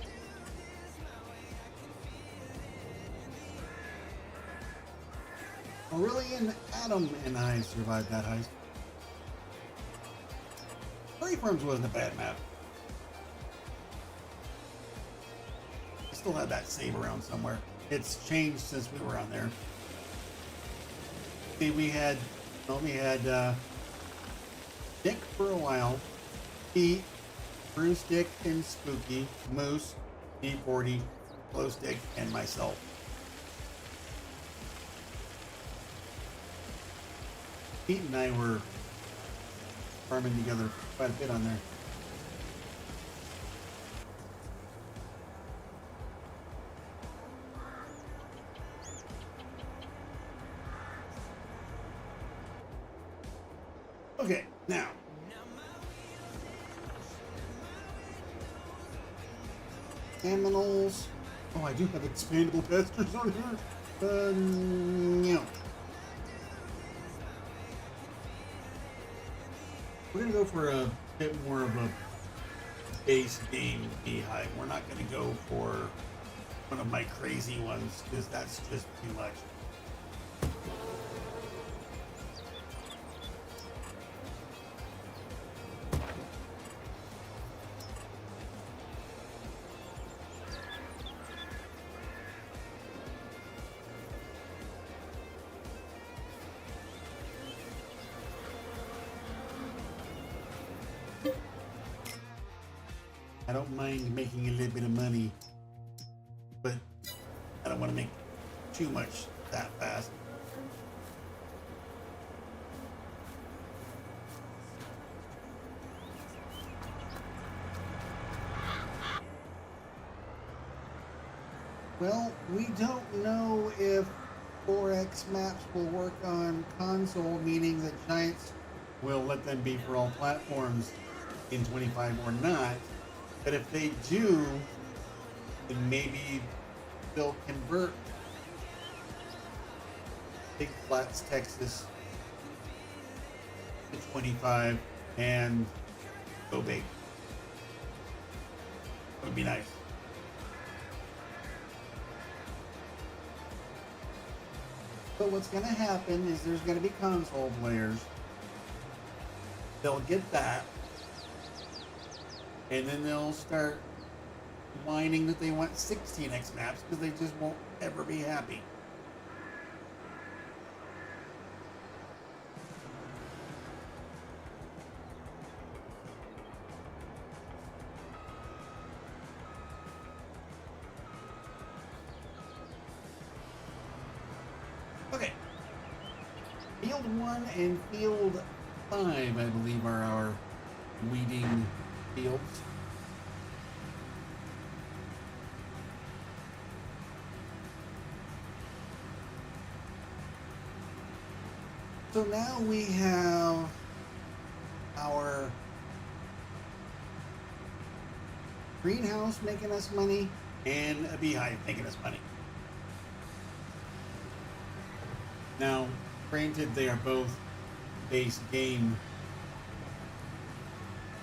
Aurelian, Adam, and I survived that heist. Prairie Farms wasn't a bad map. I still have that save around somewhere. It's changed since we were on there. See, we had Nick for a while, Pete, Bruce, Dick, and Spooky, Moose, D40, Glowstick, and myself. Pete and I were farming together quite a bit on there. Okay, now. Aminals. Oh, I do have expandable pastures on here. No. We're going to go for a bit more of a base game beehive. We're not going to go for one of my crazy ones because that's just too much. I don't mind making a little bit of money, but I don't want to make too much that fast. Well, we don't know if 4X maps will work on console, meaning that Giants will let them be for all platforms in 25 or not. But if they do, then maybe they'll convert Big Flats, Texas to 25 and go big. That would be nice. But what's going to happen is there's going to be console players. They'll get that. And then they'll start whining that they want 16x maps because they just won't ever be happy. Okay. Field 1 and Field 5, I believe, are our weeding fields. So now we have greenhouse making us money and a beehive making us money. Now, granted, they are both base game,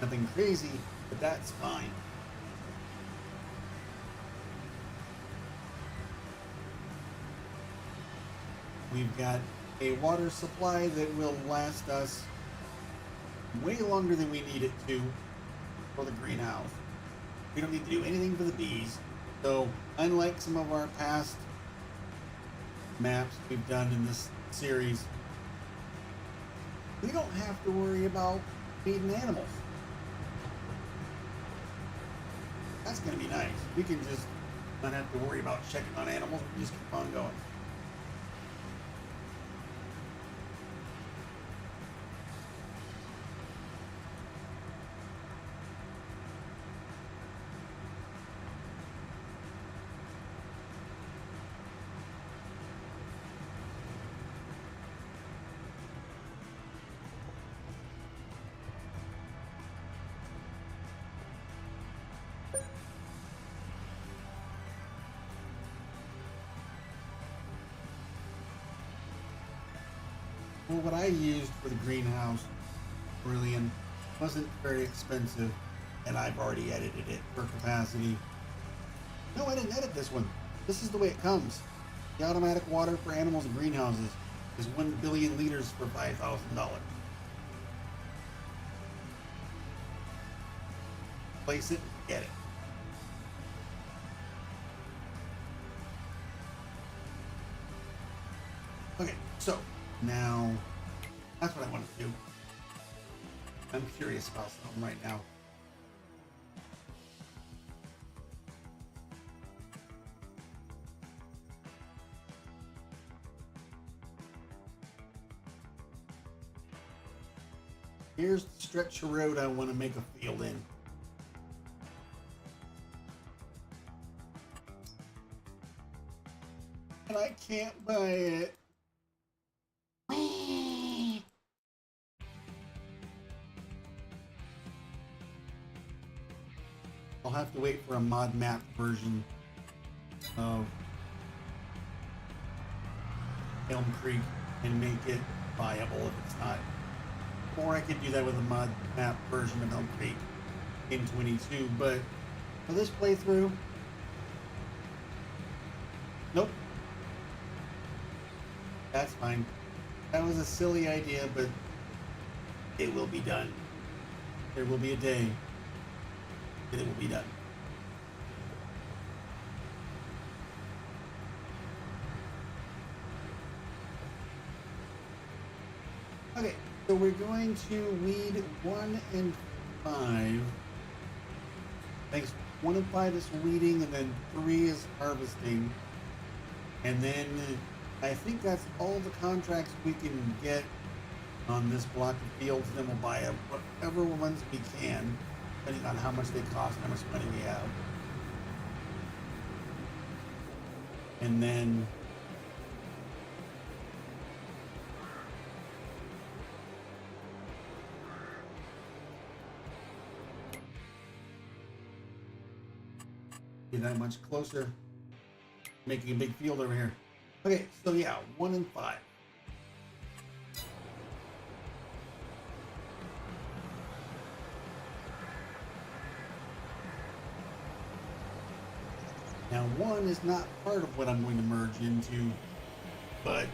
nothing crazy, but that's fine. We've got a water supply that will last us way longer than we need it to for the greenhouse. We don't need to do anything for the bees. So unlike some of our past maps we've done in this series, we don't have to worry about feeding animals. That's going to be nice. We can just not have to worry about checking on animals. We just keep on going. Well, what I used for the greenhouse, Brilliant, wasn't very expensive, and I've already edited it for capacity. No, I didn't edit this one. This is the way it comes. The automatic water for animals and greenhouses is 1 billion liters for $5,000. Place it, get it. Okay, so now that's what I want to do. I'm curious about something right now. Here's the stretch of road I want to make a field in. And I can't buy it. I'll have to wait for a mod map version of Elmcreek and make it viable if it's not. Or I could do that with a mod map version of Elmcreek in 22, but for this playthrough, nope. That's fine. That was a silly idea, but it will be done. There will be a day that it will be done. Okay, so we're going to weed 1 and 5. Thanks. 1 and 5 is weeding, and then 3 is harvesting. And then I think that's all the contracts we can get on this block of fields. Then we'll buy whatever ones we can, depending on how much they cost and how much money we have. And then get that much closer, making a big field over here. Okay, so yeah, 1 and 5. Now 1 is not part of what I'm going to merge into, but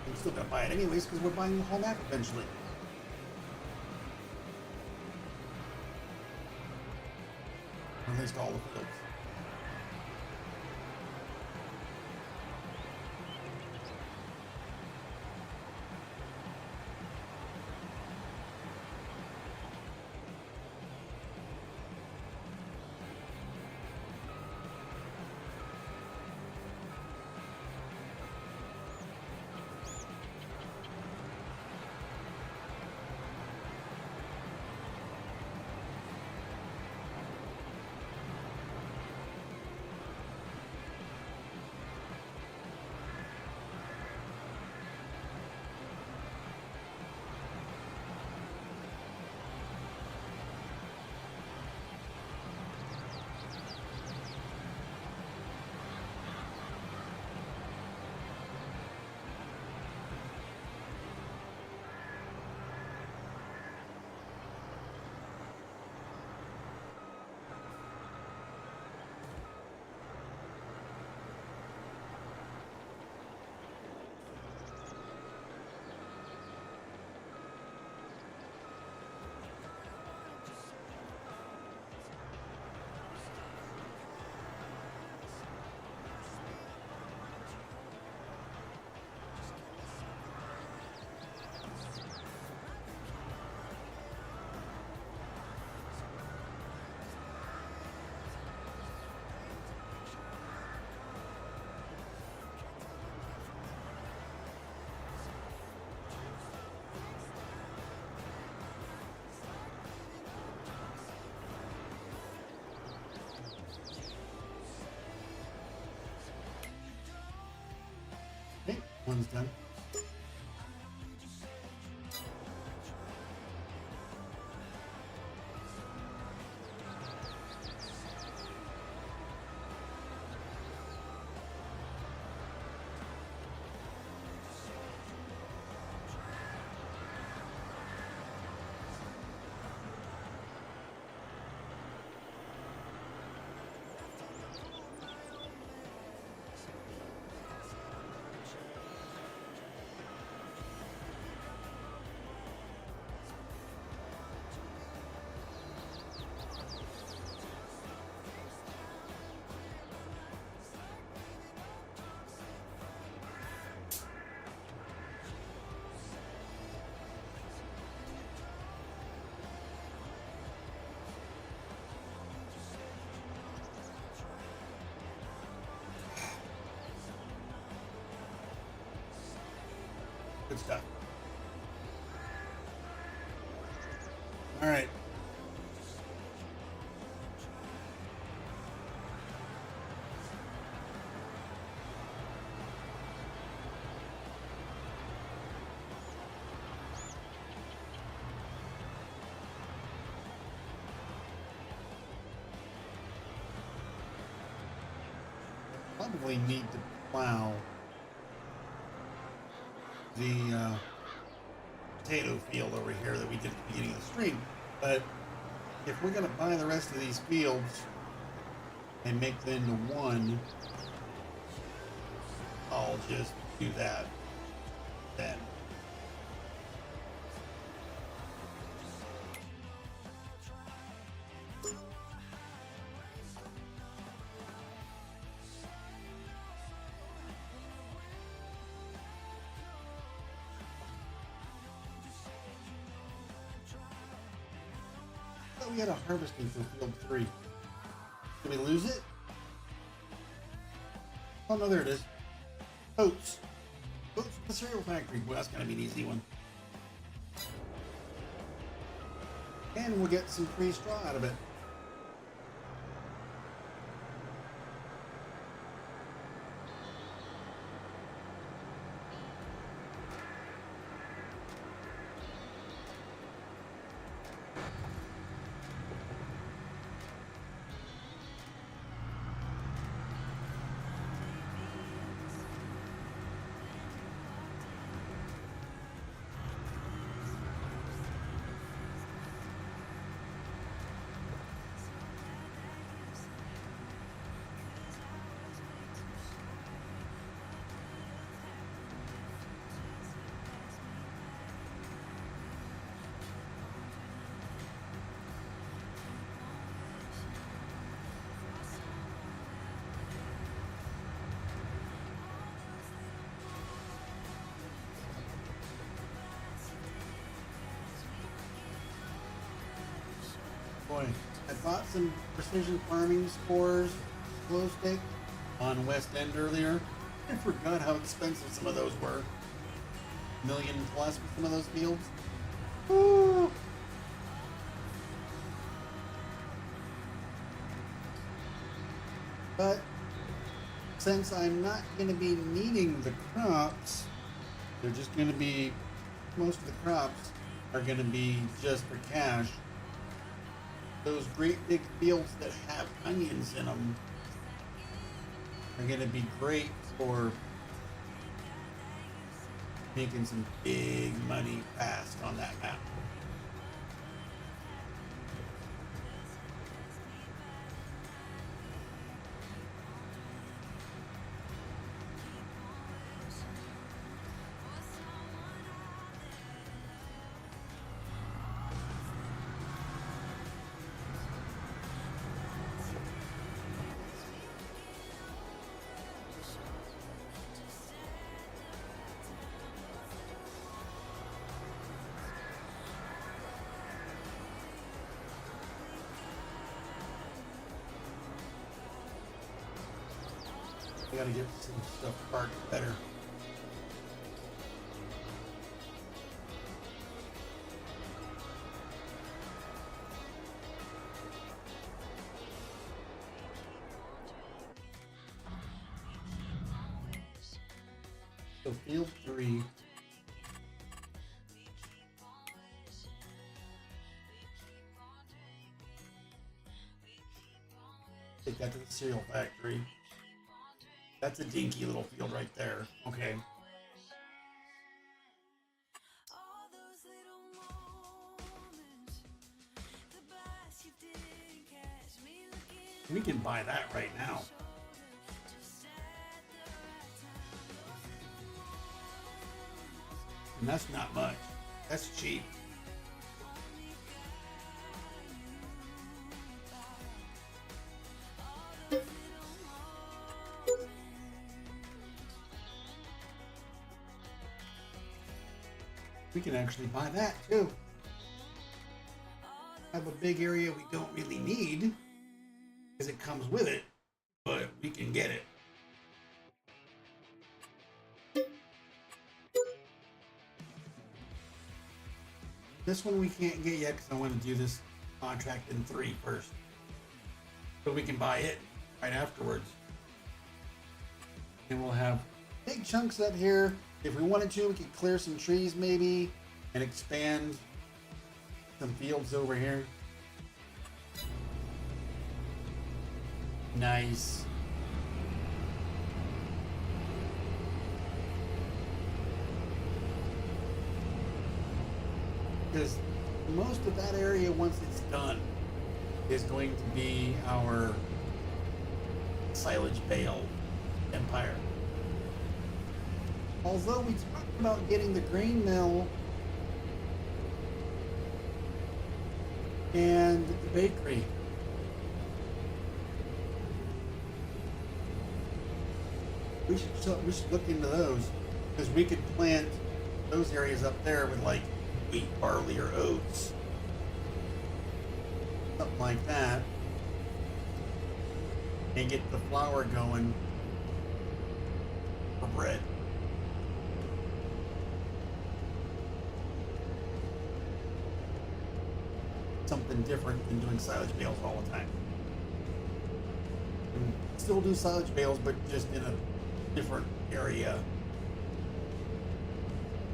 I'm still going to buy it anyways because we're buying the whole map eventually. Or at least all the fields. One's done. Good stuff. All right. Probably need to plow the potato field over here that we did at the beginning of the stream. But if we're going to buy the rest of these fields and make them into one, I'll just do that then. We had a harvesting for field 3. Did we lose it? Oh no, there it is. Oats. Oats from the cereal factory. Well, that's gonna be an easy one. And we'll get some free straw out of it. Boy, I bought some precision farming spores, glow stick, on West End earlier. I forgot how expensive some of those were. $1 million plus for some of those fields. Woo! But since I'm not going to be needing the crops, they're just going to be, most of the crops are going to be just for cash. Those great big fields that have onions in them are going to be great for making some big money fast on that map. I gotta get some stuff parked better. So field 3. Take that to the cereal factory. That's a dinky little field right there. Okay. We can buy that right now. And that's not much. That's cheap. We can actually buy that too. Have a big area we don't really need because it comes with it, but we can get it. This one we can't get yet because I want to do this contract in 3 first. But we can buy it right afterwards. And we'll have big chunks up here. If we wanted to, we could clear some trees maybe and expand some fields over here. Nice. Because most of that area, once it's done, is going to be our silage bale empire. Although we talked about getting the grain mill and the bakery. We should look into those because we could plant those areas up there with like wheat, barley, or oats, something like that, and get the flour going for bread. Something different than doing silage bales all the time. And still do silage bales, but just in a different area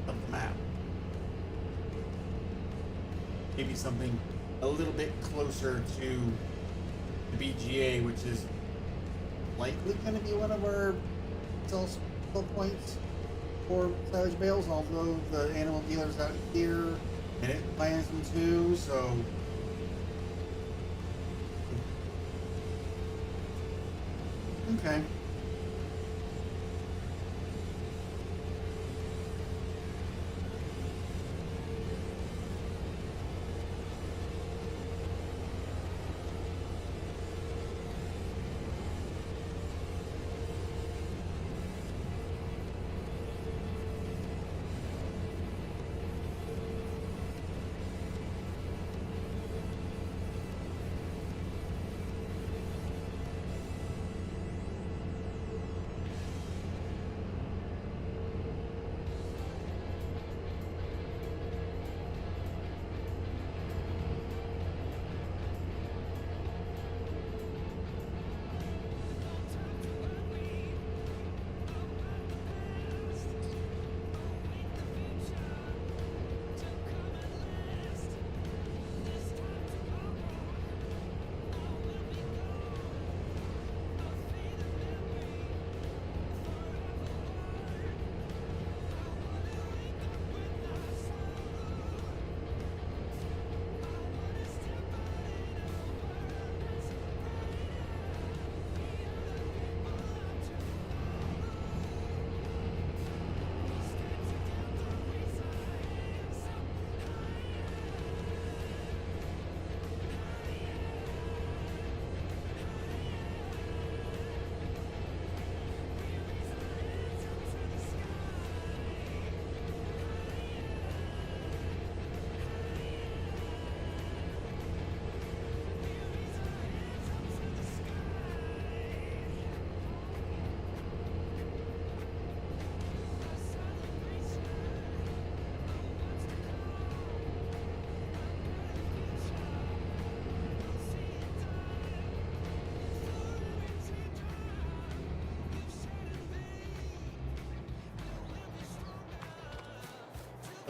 of the map. Maybe something a little bit closer to the BGA, which is likely going to be one of our sell points for silage bales, although the animal dealer's out here and it plans them too, so okay.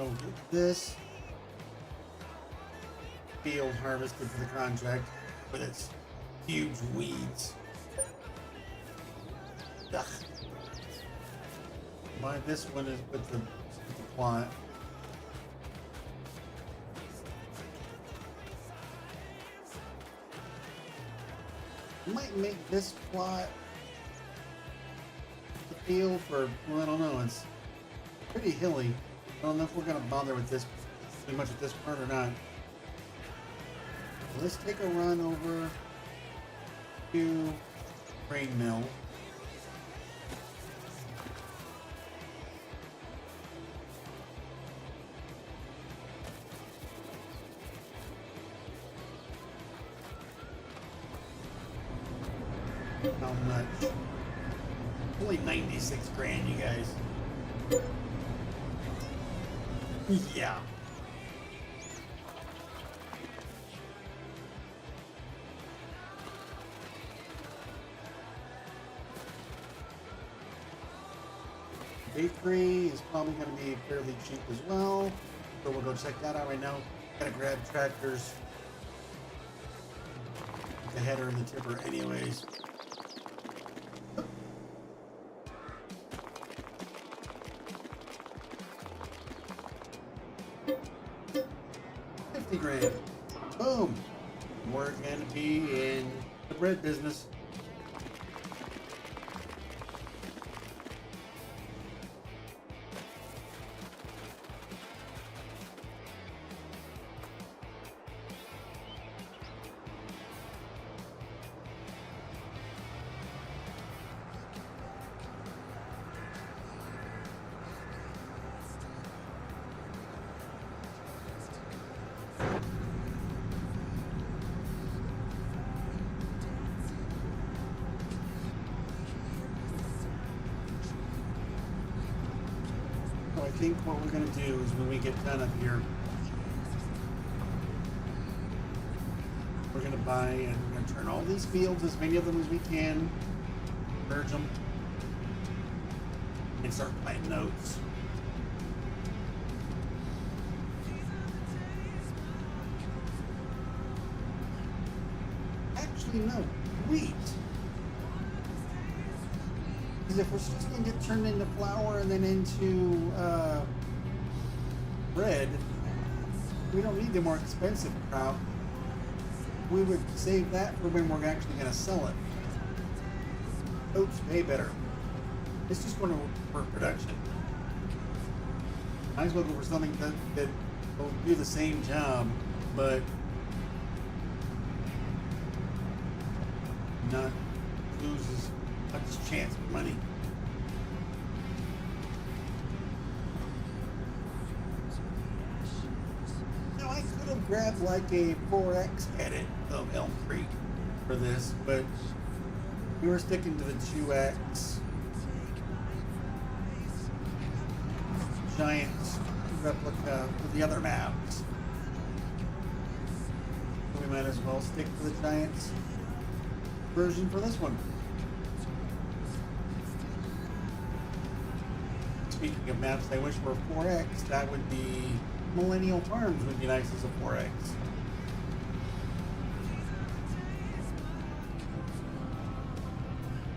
go get this field harvested for the contract with its huge weeds. Ugh. Why this one is with the plot. Might make this plot the field for, well, I don't know, it's pretty hilly. I don't know if we're going to bother with this too much at this part or not. So let's take a run over to grain mill. How much? Only 96 grand, you guys. Yeah. Ep.3 is probably going to be fairly cheap as well. So we'll go check that out right now. Gotta grab tractors. The header and the tipper anyways. $50 grand. Boom. We're going to be in the bread business. I think what we're going to do is when we get done up here, we're going to buy and we're going to turn all these fields, as many of them as we can, merge them, and start planting oats. Actually, no, wheat. Because if we're just going to get turned into flour and then into bread, we don't need the more expensive crop. We would save that for when we're actually going to sell it. Oats pay better. It's just going to work for production. Might as well go for something that will do the same job, but not lose as much chance of money. Now I could have grabbed like a 4X edit of Elmcreek for this, but we were sticking to the 2X giant replica with the other maps. So we might as well stick to the Giants version for this one. Speaking of maps, I wish were 4X. That would be Millennial Farms would be nice as a 4X.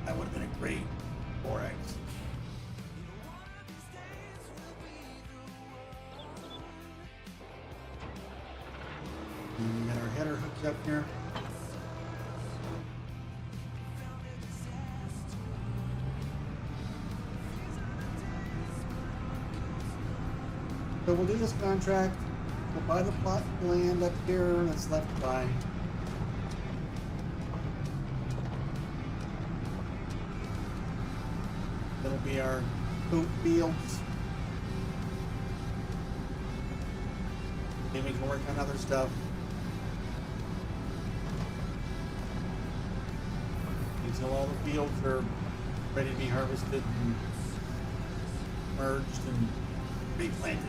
That would have been a great 4X. And we got our header hooked up here. So we'll do this contract. We'll buy the plot of land up here that's left to buy. That'll be our oat fields. Then we can work on other stuff. Until all the fields are ready to be harvested and merged and replanted.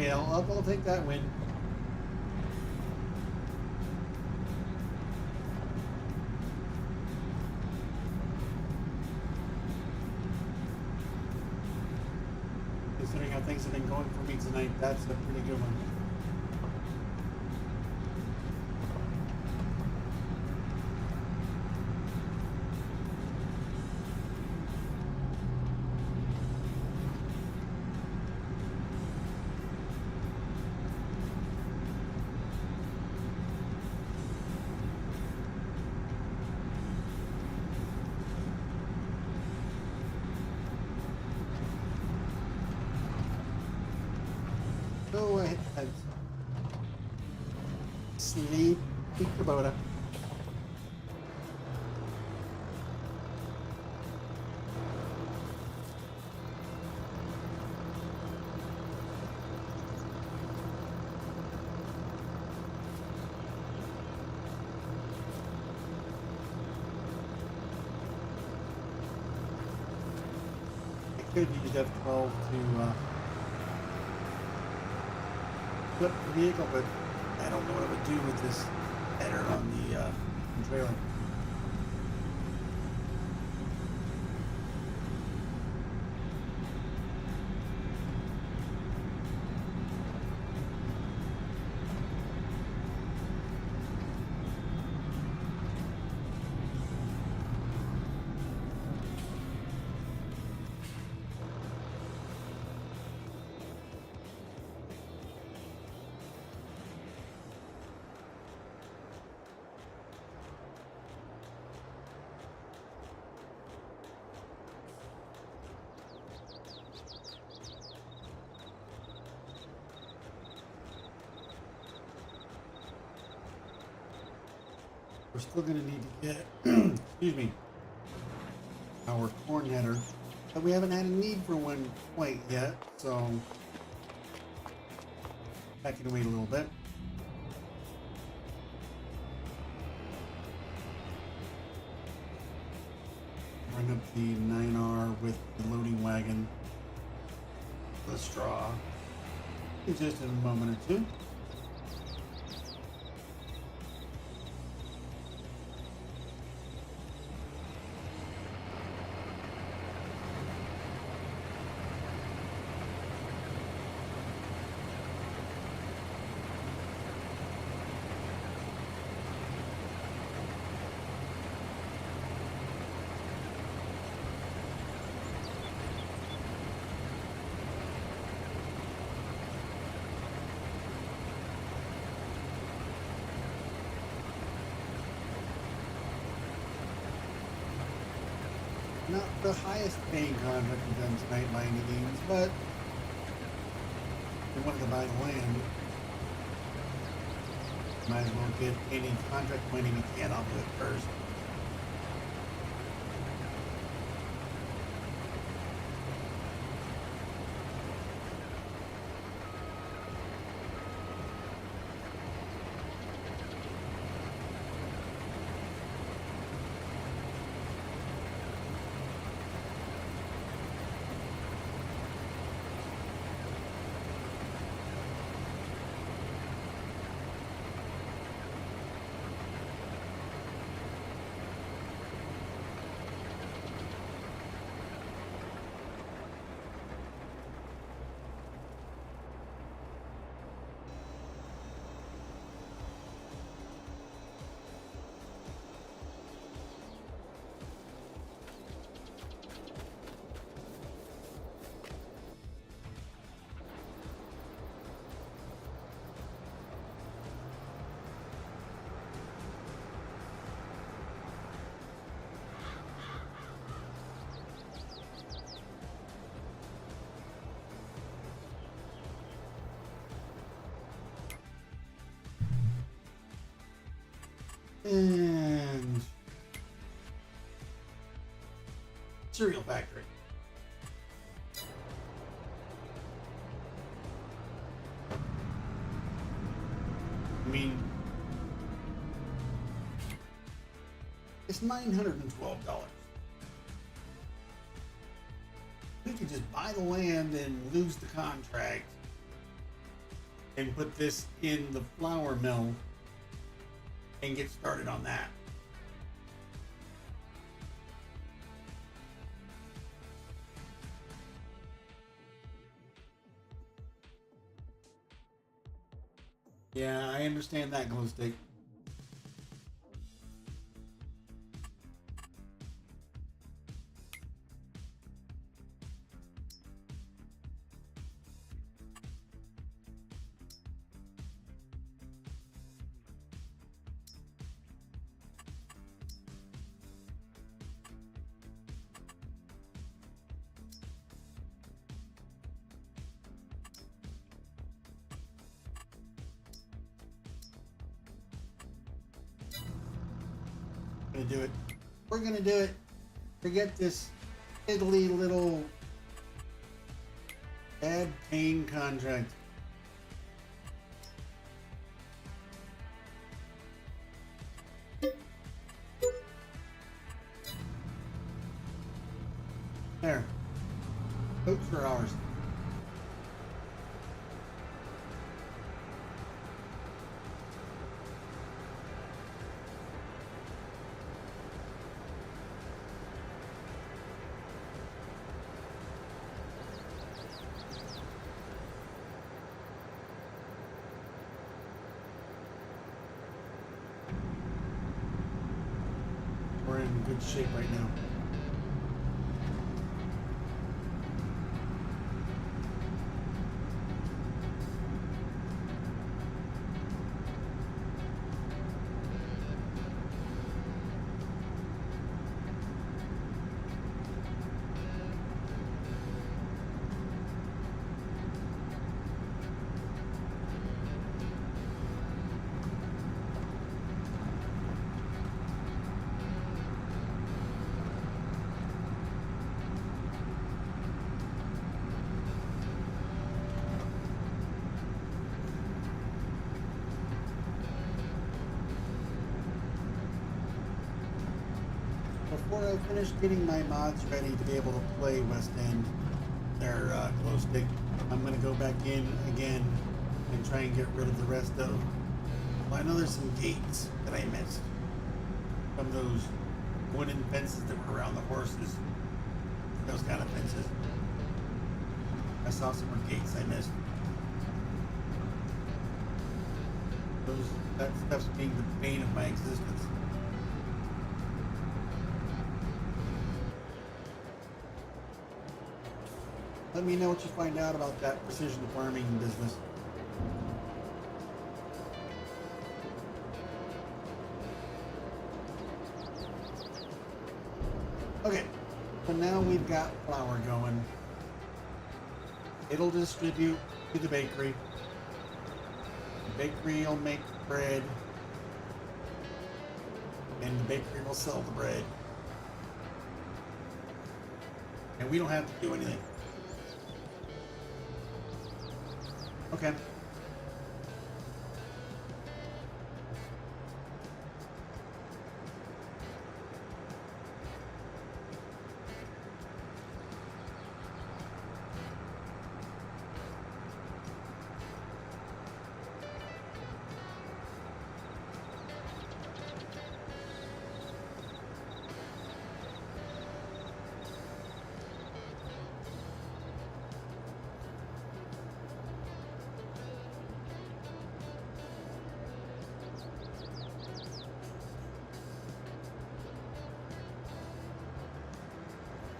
Okay, I'll take that win. Considering how things have been going for me tonight, that's a pretty good one. Go ahead. Sleep Kubota. I could use F12 to flip the vehicle, but I don't know what I would do with this header on the trailer. We're still going to need to get, excuse me, our corn header, but we haven't had a need for one quite yet, so I can wait a little bit. Bring up the 9R with the loading wagon, the straw, in just a moment or two. Not the highest paying contract we've done tonight by any means, but we wanted to buy the land. Might as well get any contract money we can off of it first. And cereal factory. I mean, it's $912. We could just buy the land and lose the contract and put this in the flour mill and get started on that. Yeah, I understand that, glow stick. Gonna do it. We're gonna do it. Forget this fiddly little bad paying contract. There. Oats are ours. We're in good shape right now. Before I finish getting my mods ready to be able to play West End, their glow stick, I'm going to go back in again and try and get rid of the rest of. Well, I know there's some gates that I missed from those wooden fences that were around the horses. Those kind of fences. I saw some more gates I missed. That stuff's being the bane of my existence. Let me know what you find out about that precision farming business. Okay, so now we've got flour going. It'll distribute to the bakery. The bakery will make bread. And the bakery will sell the bread. And we don't have to do anything. Okay.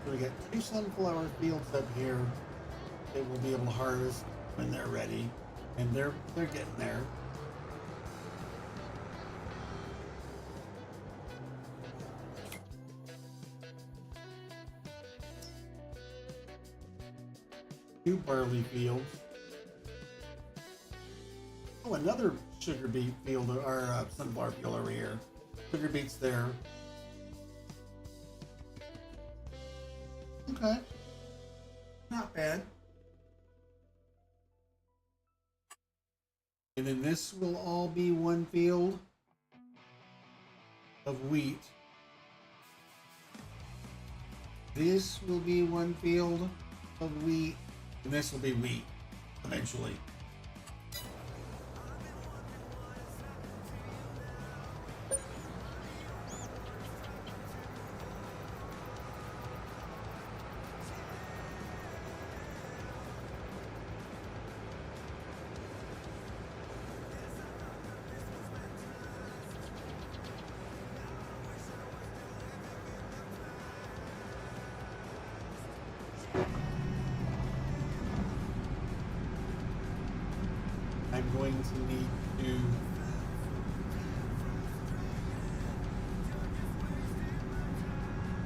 So we got 2 sunflower fields up here that we'll be able to harvest when they're ready. And they're getting there. Two barley fields. Oh, another sugar beet field, or sunflower field over here. Sugar beets there. Okay. Not bad. And then this will all be one field of wheat. This will be one field of wheat. And this will be wheat eventually. going to need to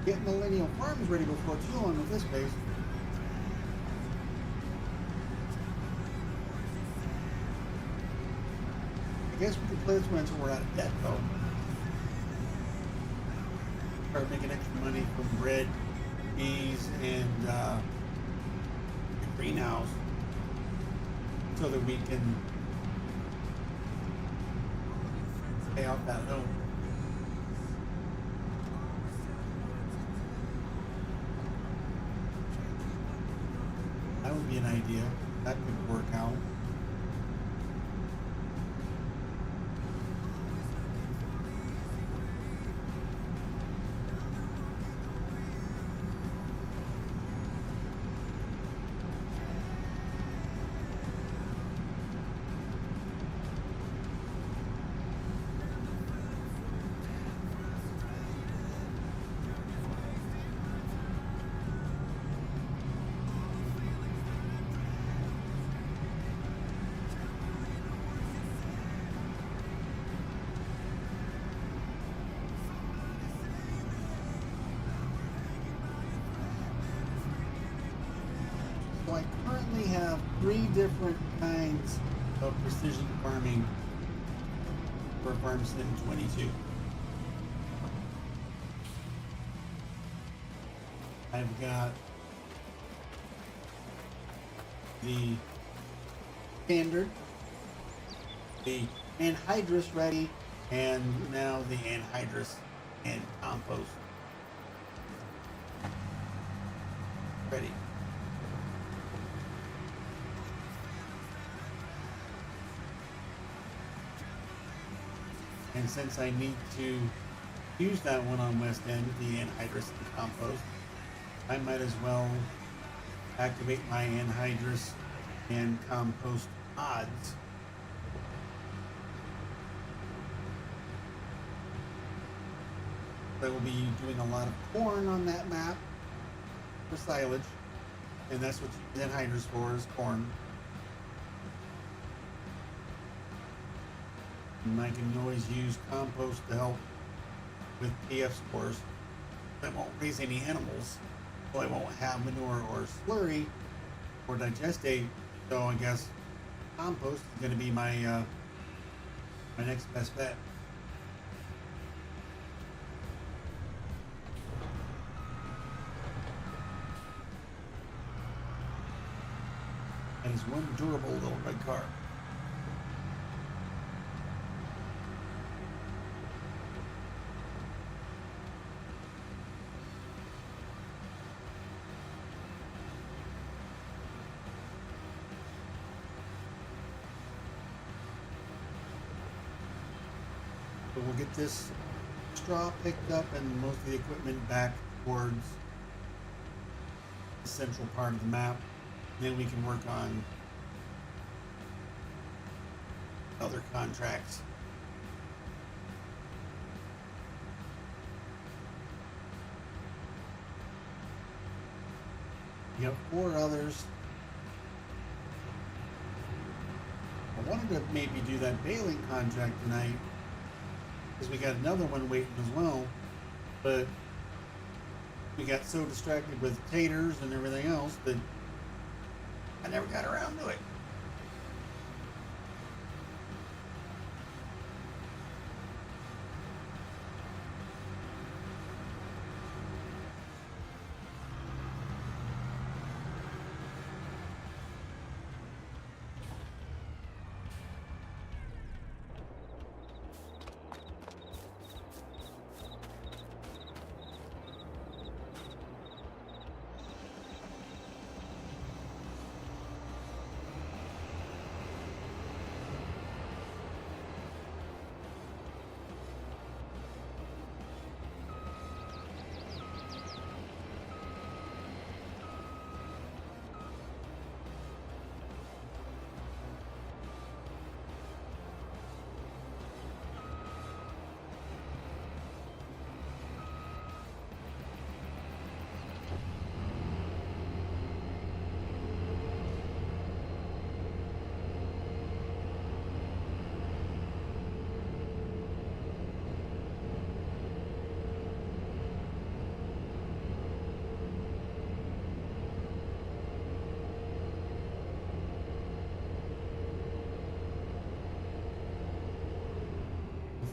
get Millennial Farms ready before too long with this base. I guess we can play this one until we're out of debt, though. Start making extra money from bread, bees, and the greenhouse so that we can pay off that loan. That would be an idea. That could work out. So I currently have 3 different kinds of precision farming for Farm Sim 22. I've got the standard, the anhydrous ready, and now the anhydrous and compost ready. And since I need to use that one on West End, the anhydrous and compost, I might as well activate my anhydrous and compost pods. I will be doing a lot of corn on that map for silage, and that's what you use anhydrous for, is corn. And I can always use compost to help with PF spores. I won't raise any animals, so I won't have manure or slurry or digestate. So I guess compost is going to be my my next best bet. And it's one durable little red car. So we'll get this straw picked up and most of the equipment back towards the central part of the map. Then we can work on other contracts. You have 4 others. I wanted to maybe do that baling contract tonight, because we got another one waiting as well, but we got so distracted with taters and everything else that I never got around to it.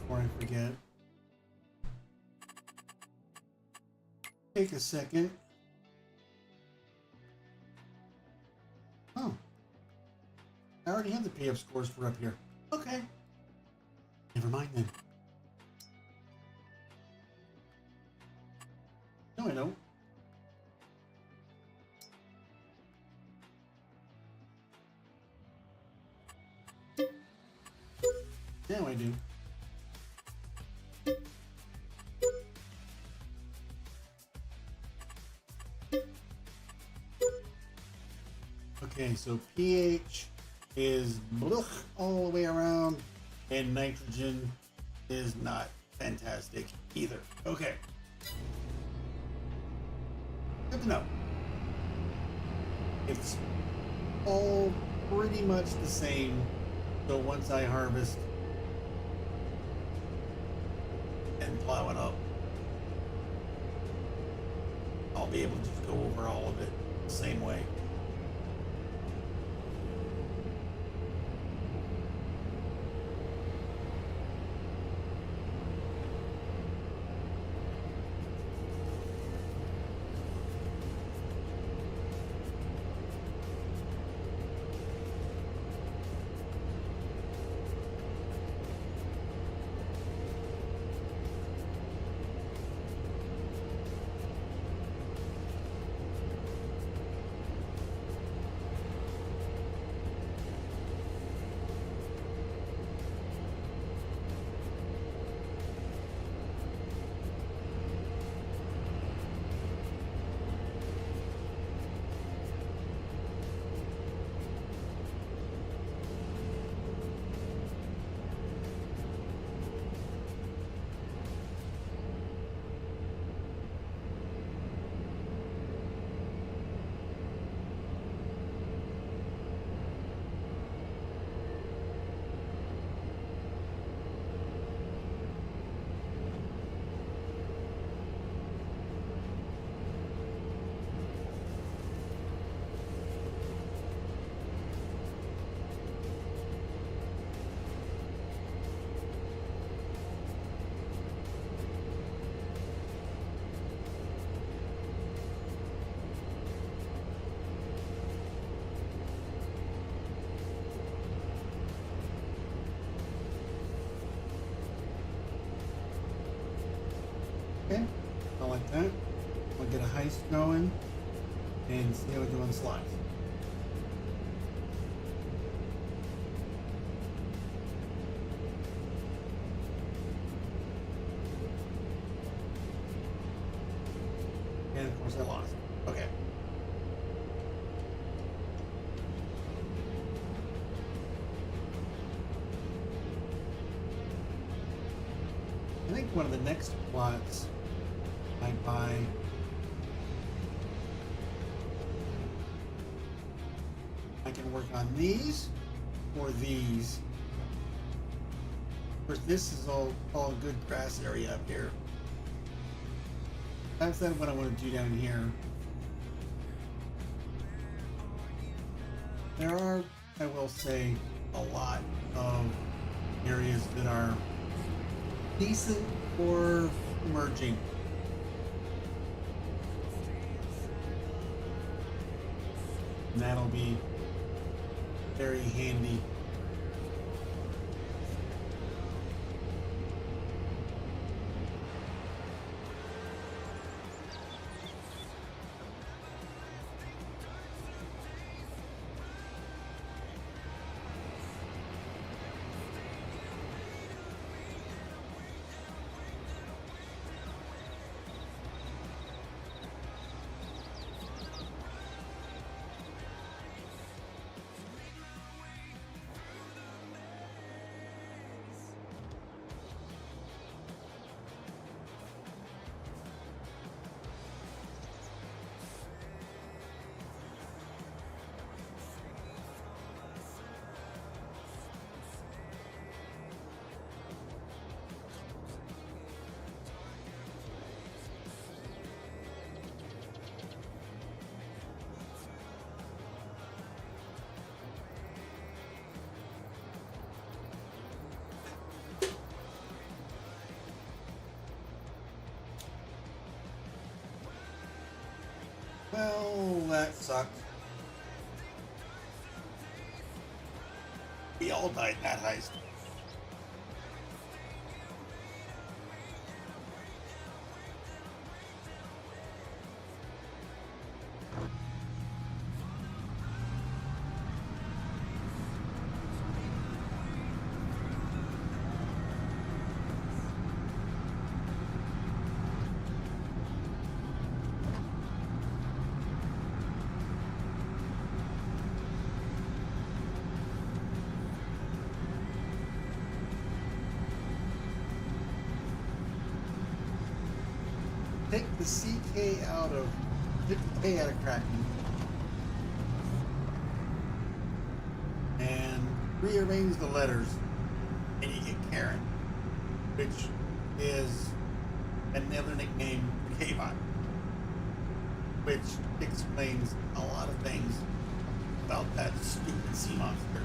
before I forget. Take a second. Oh. I already have the pay-up scores for up here. Okay. Never mind then. No, I don't. Now I do. Okay, so pH is blech all the way around, and nitrogen is not fantastic either. Okay. Good to know. It's all pretty much the same. So once I harvest and plow it up, I'll be able to just go over all of it the same way. Okay, I like that. I'll get a heist going and see how we do on slides. And of course I lost. Okay. I think one of the next plots I buy I can work on these or these. Of course, this is all good grass area up here. That's what I want to do down here. There are, I will say, a lot of areas that are decent for merging. And that'll be very handy. Well, that sucks. We all died in that heist. Take the CK out of, take the K out of Kraken, and rearrange the letters, and you get Karen, which is another nickname for Kbot, which explains a lot of things about that stupid sea monster.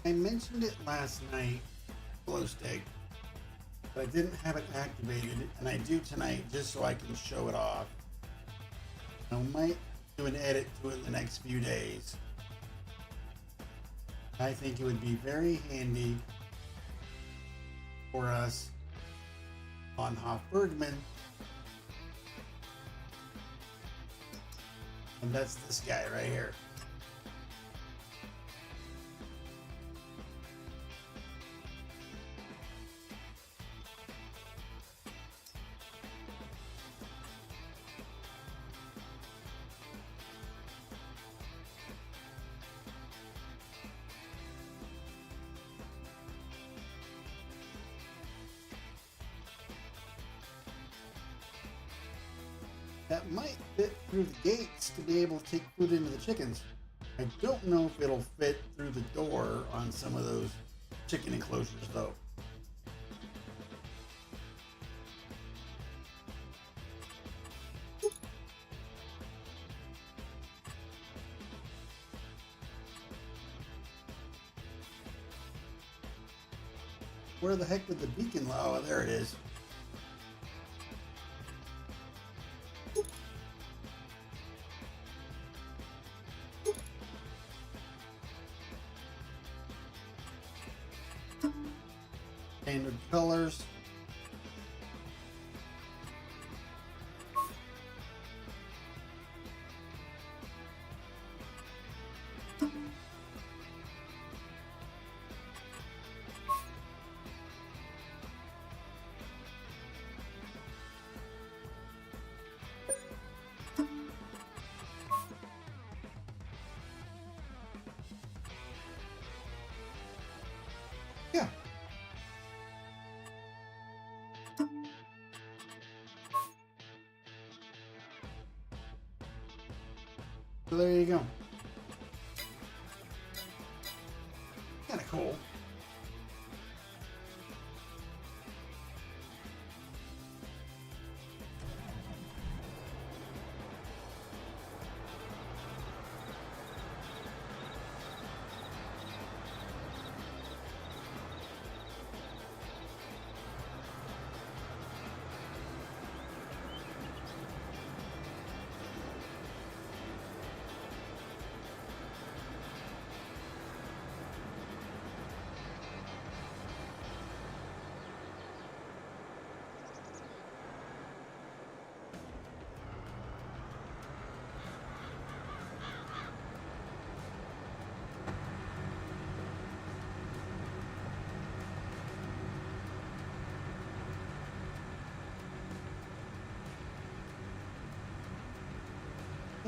I mentioned it last night, glow stick, but I didn't have it activated, and I do tonight just so I can show it off. I might do an edit to it in the next few days. I think it would be very handy for us on Hofbergman, and that's this guy right here. That might fit through the gates to be able to take food into the chickens. I don't know if it'll fit through the door on some of those chicken enclosures though. Where the heck did the beacon? Oh, there it is. Standard colors. Yeah. So there you go. Kind of cool.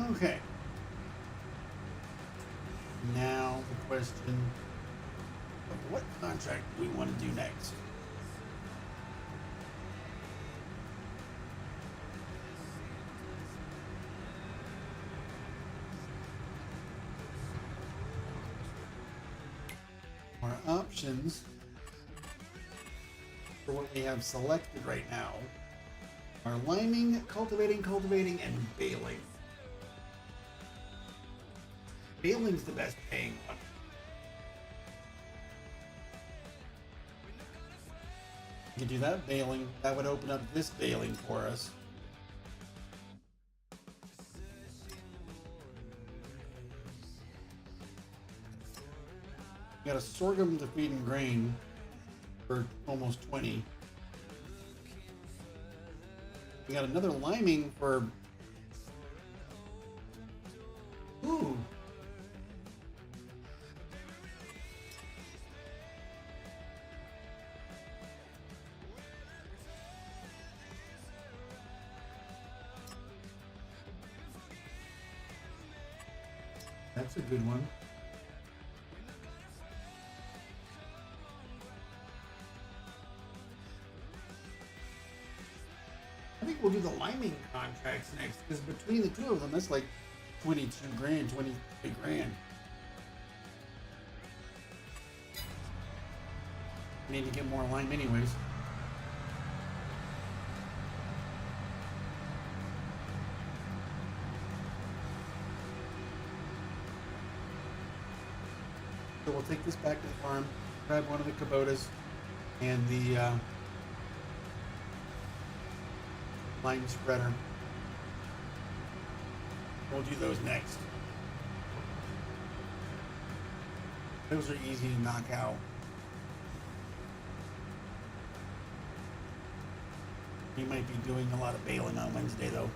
Okay. Now the question of what contract do we want to do next? Our options for what we have selected right now are liming, cultivating, and baling. Baling's the best paying one. You can do that baling. That would open up this baling for us. We got a sorghum to feed and grain for almost 20. We got another liming for... Ooh. That's a good one. I think we'll do the liming contracts next, because between the two of them, that's like 22 grand, 23 grand. We need to get more lime anyways. So we'll take this back to the farm, grab one of the Kubotas and the lime spreader. We'll do those next. Those are easy to knock out. We might be doing a lot of baling on Wednesday though.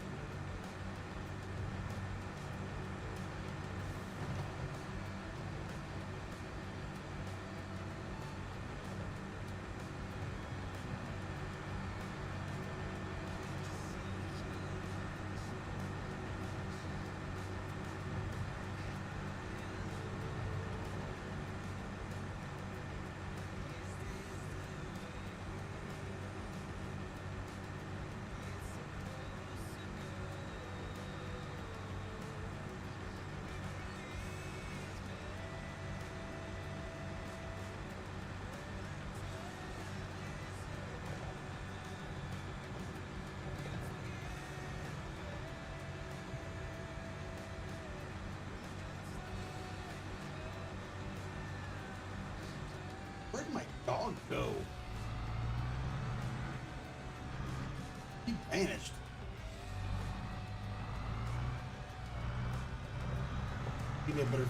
Where'd my dog go? He vanished. Give me a better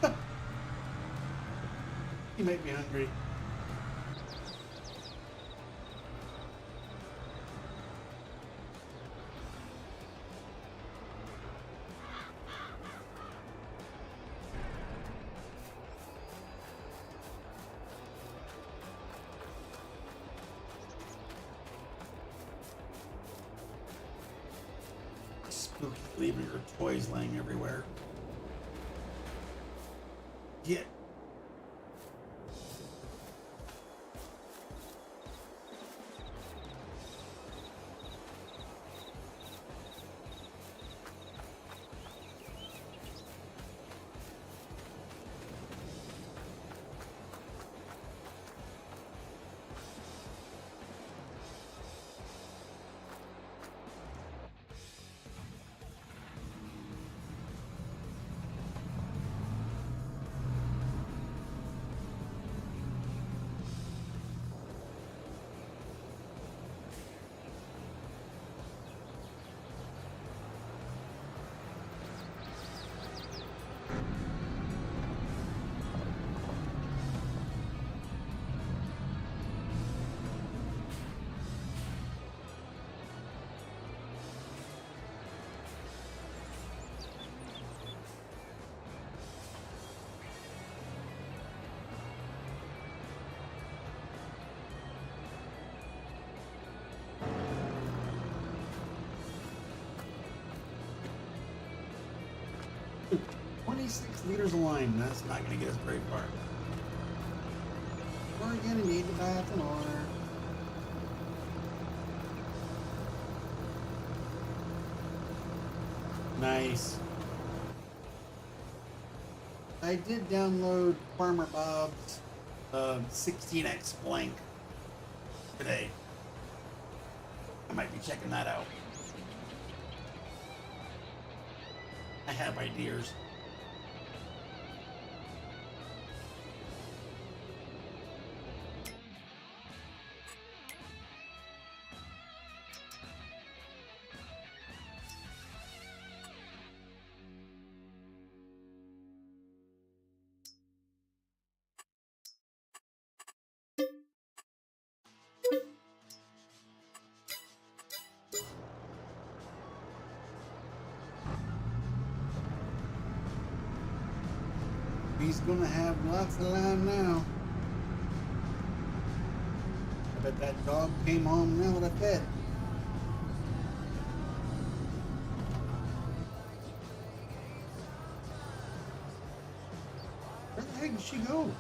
feeder. He might be hungry. Spooky, leaving your toys laying everywhere. Get. 26 liters of lime. That's not going to get us very far. We're going to need the bath and order. Nice. I did download Farmer Bob's 16x blank today. I might be checking that out. I have ideas. He's gonna have lots of lime now. I bet that dog came home now with a pet. Where the heck did she go?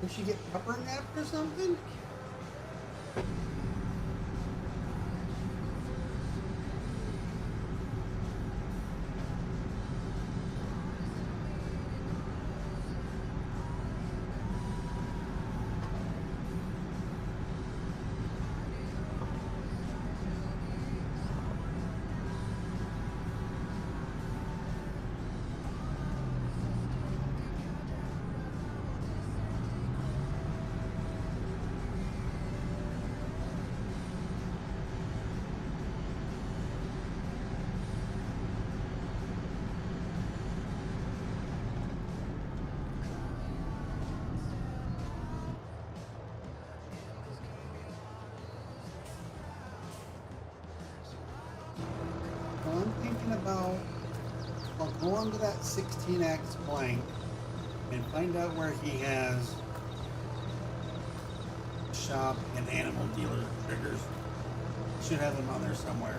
Did she get pepper napped or something? Well, I'm thinking about, I'll go onto that 16x blank and find out where he has shop and animal dealer triggers. Should have them on there somewhere.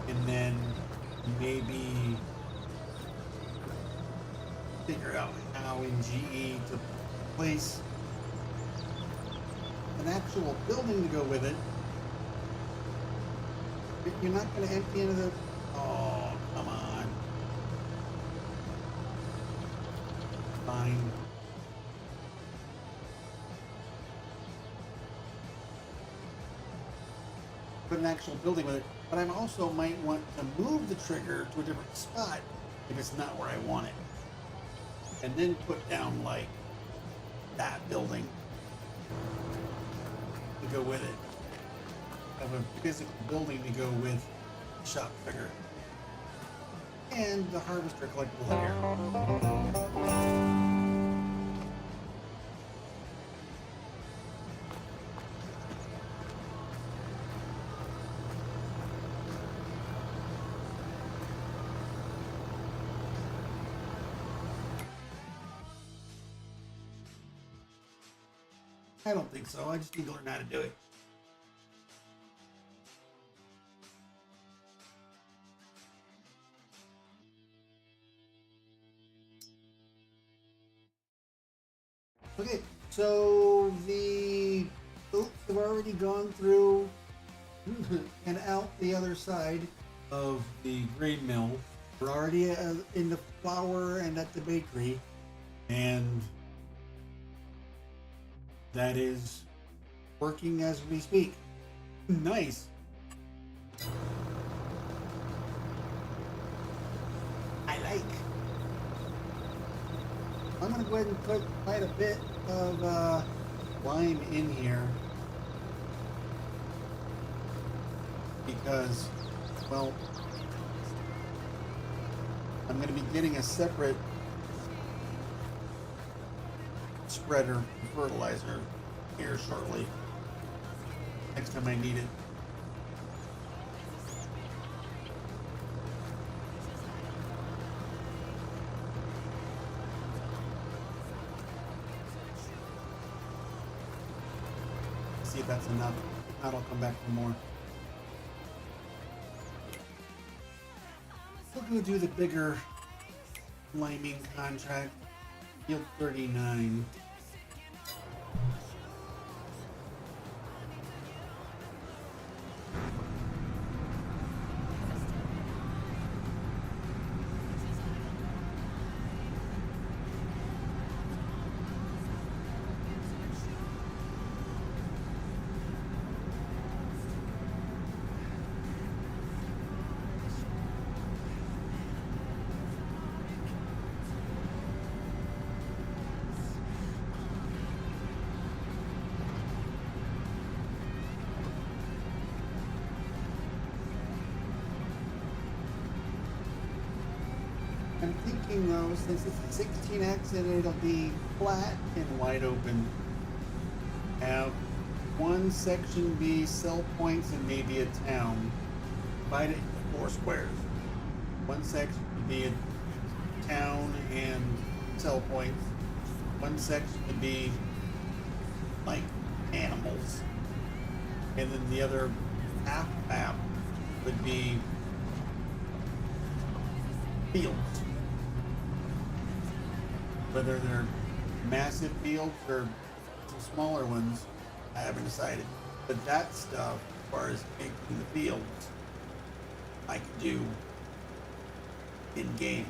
And then maybe figure out how in GE to place an actual building to go with it. But you're not going to empty into the... Oh, come on. Fine. Put an actual building with it. But I also might want to move the trigger to a different spot if it's not where I want it. And then put down like that building to go with it. Have a physical building to go with the shop trigger. And the harvester collectible here. I don't think so. I just need to learn how to do it. Okay, so the oats have already gone through and out the other side of the grain mill. We're already in the flour and at the bakery, and that is working as we speak. Nice. I like. I'm gonna go ahead and put quite a bit of lime in here because, well, I'm gonna be getting a separate spreader fertilizer here shortly. Next time I need it. See if that's enough. If not, I'll come back for more. We'll go do the bigger liming contract. Field 39. I'm thinking though, since it's a 16X and it'll be flat and wide open, have one section be cell points and maybe a town. Divide it into 4 squares. One section would be a town and cell points. One section would be like animals. And then the other half map would be fields. Whether they're massive fields or some smaller ones, I haven't decided. But that stuff, as far as making the fields, I can do in game.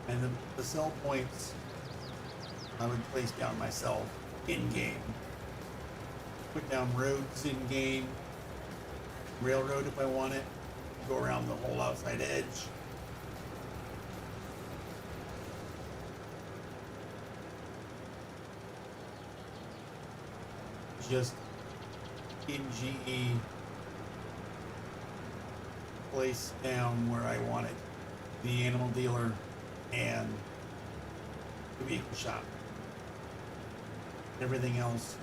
And the cell points I would place down myself in game. Put down roads in game, railroad if I want it, go around the whole outside edge. Just in GE place down where I want it, the animal dealer and the vehicle shop. Everything else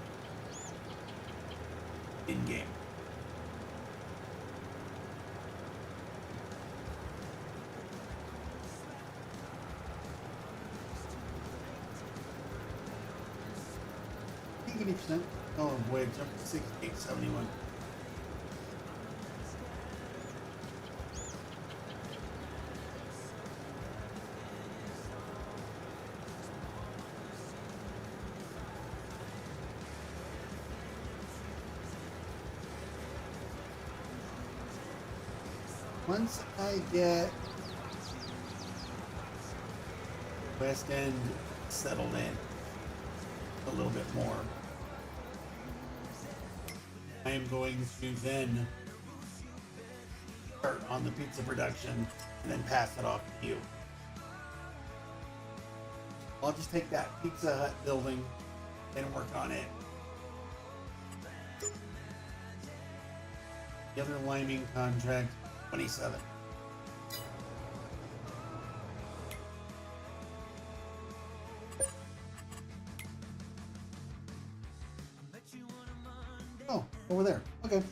in game. I think 80%. Oh boy, it jumped to 6871. Once I get West End settled in a little bit more, I am going to then start on the pizza production and then pass it off to you. I'll just take that Pizza Hut building and work on it. The other liming contract, 27. Oh, over there. Okay.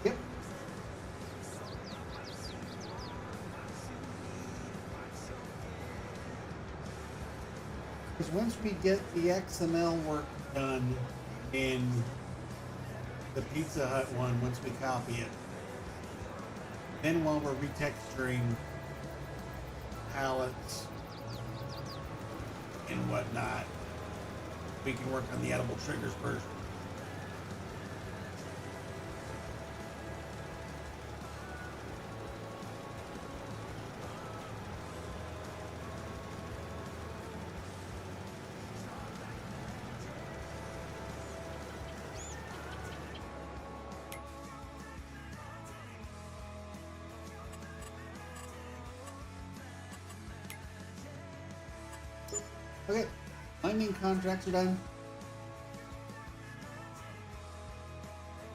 Yep. Because once we get the XML work done in the Pizza Hut one, once we copy it, then while we're retexturing palettes and whatnot, we can work on the edible triggers version. Okay, mining contracts are done.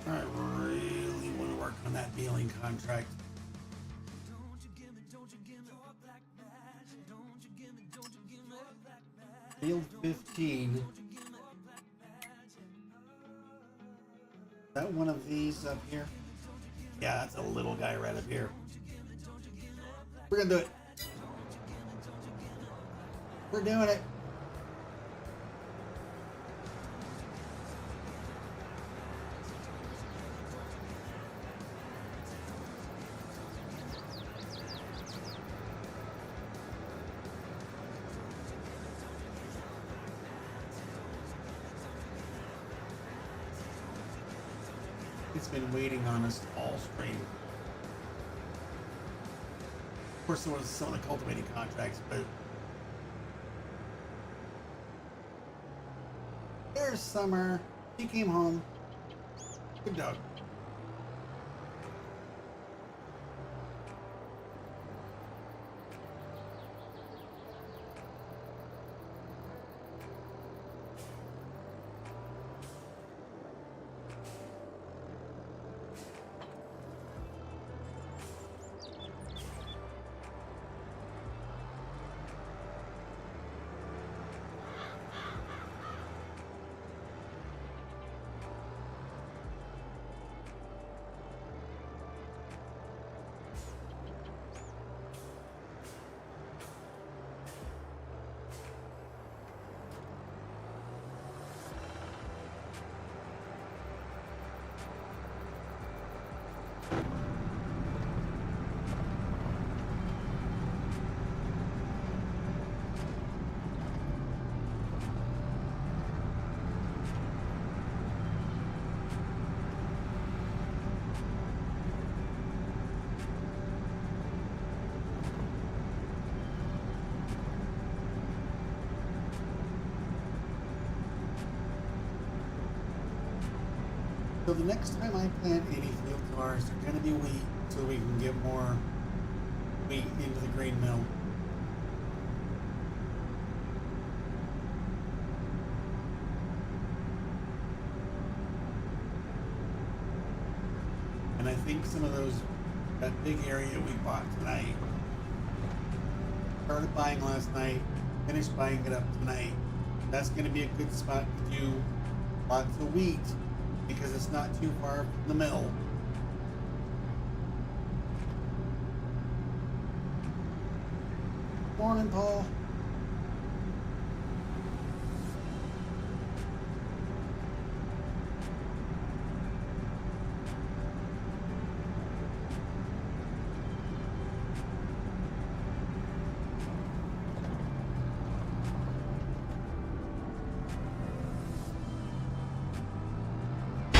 I really want to work on that dealing contract. Field 15. Is that one of these up here? Yeah, that's a little guy right up here. We're gonna do it. We're doing it. It's been waiting on us all spring. Of course, there was some of the cultivating contracts, but there's Summer. She came home. Good dog. So the next time I plant any field cars, they're going to be wheat, so we can get more wheat into the grain mill. And I think some of that big area we bought tonight, started buying last night, finished buying it up tonight. That's going to be a good spot to do lots of wheat, because it's not too far from the mill. Morning, Paul.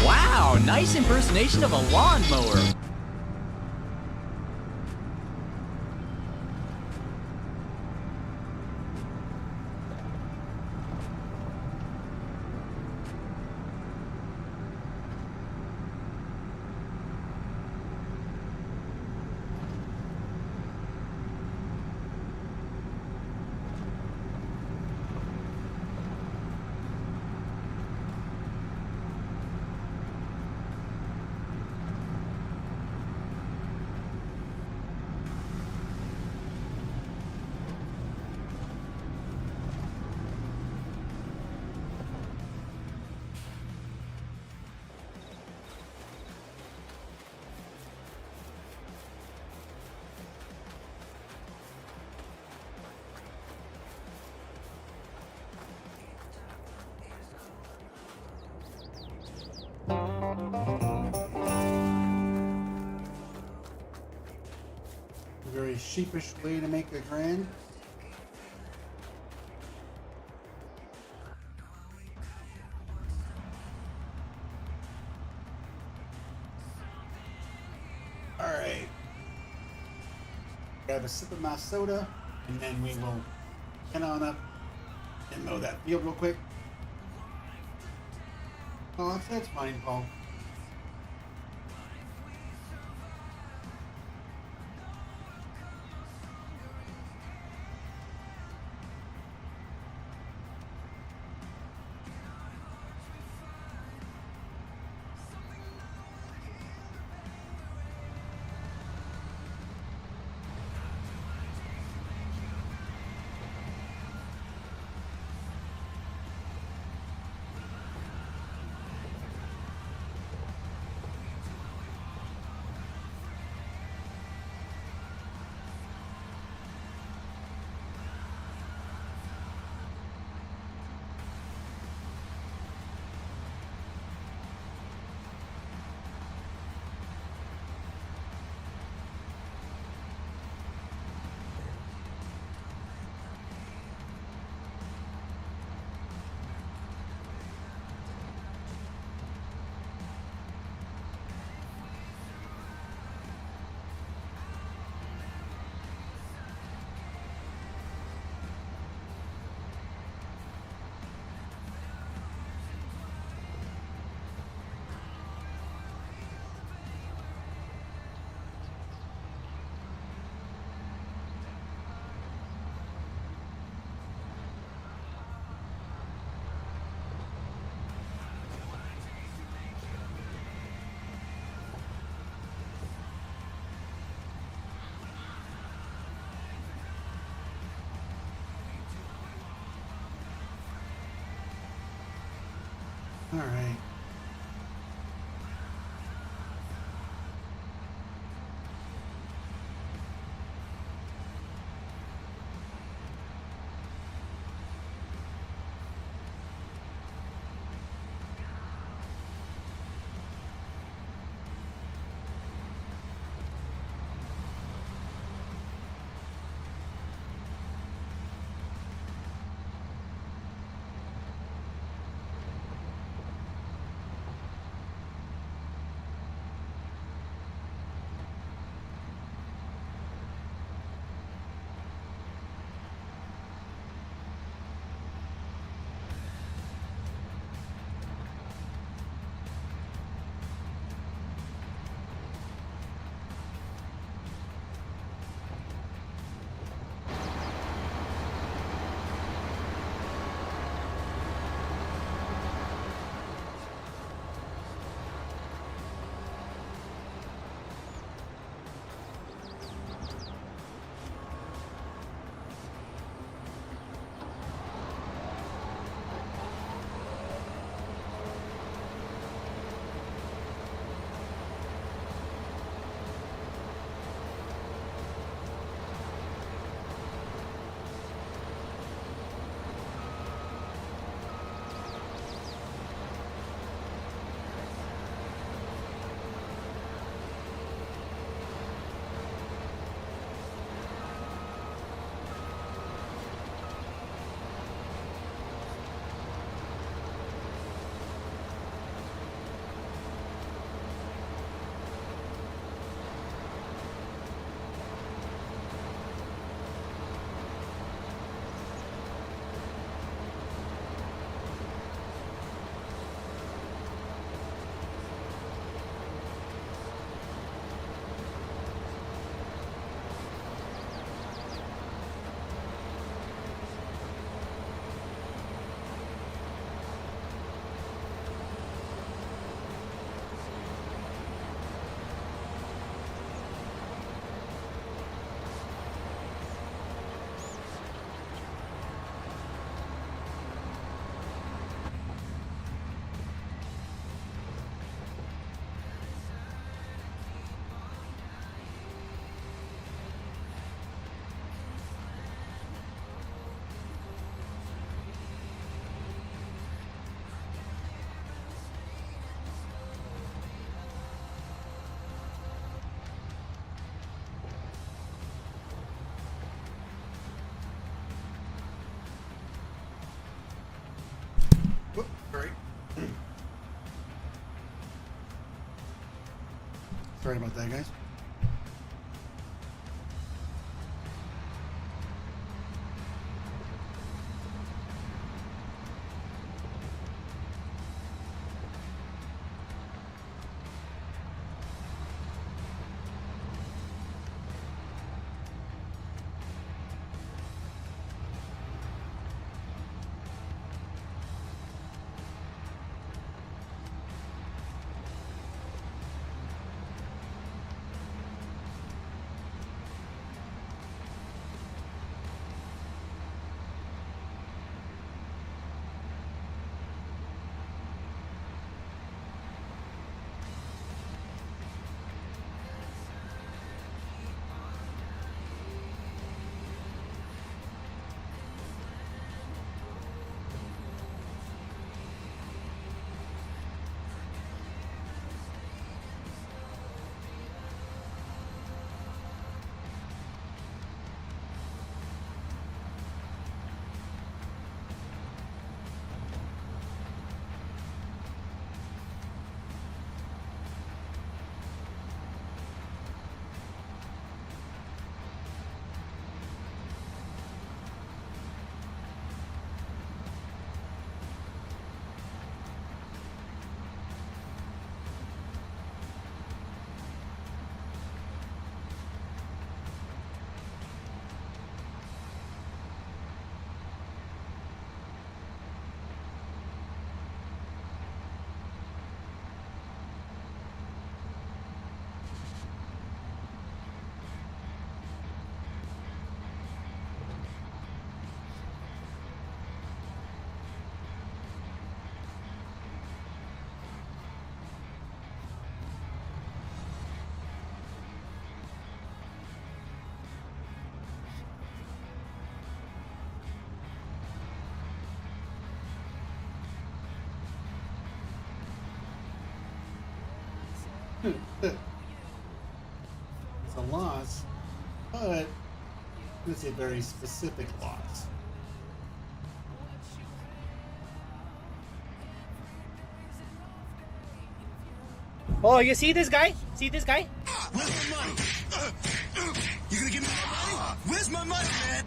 Wow, nice impersonation of a lawnmower. A very sheepish way to make a grand. All right. Grab a sip of my soda, and then we will head on up and mow that field real quick. Oh, that's fine, Paul. All right. Whoop, sorry. Sorry about that, guys. It's a loss, but it's a very specific loss. Oh, you see this guy? See this guy? Where's my money? You gonna give me my money? Where's my money, man?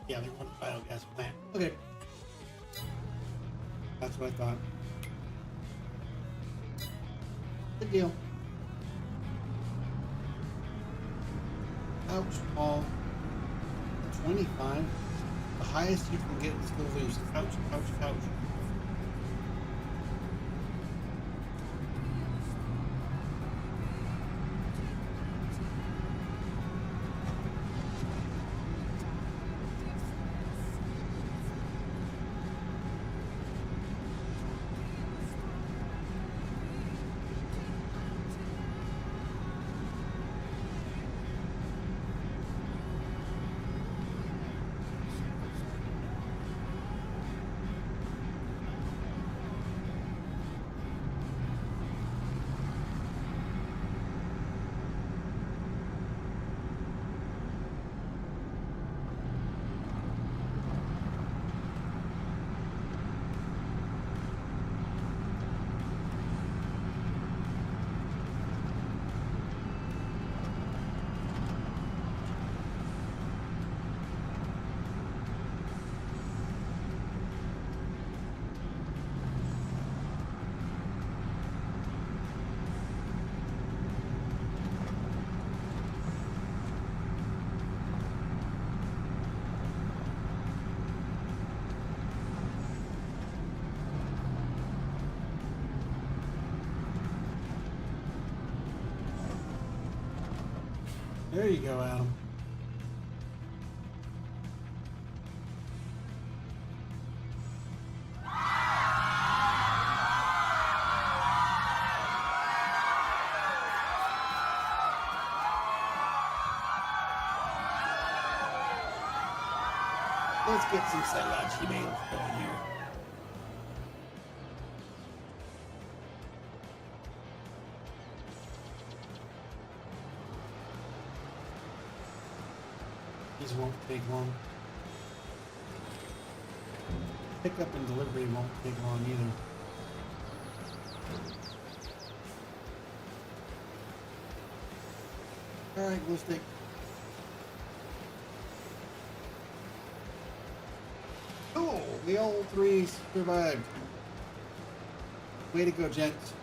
Yeah, they want biogas plant. Okay. That's what I thought. Good deal. Ouch, Paul. 25. The highest you can get is still lose. Ouch, ouch, ouch. There you go, Adam. Let's get some Selachi mail going here. These won't take long. Pickup and delivery won't take long either. Alright, glue stick. Cool! The old three survived. Way to go, gents.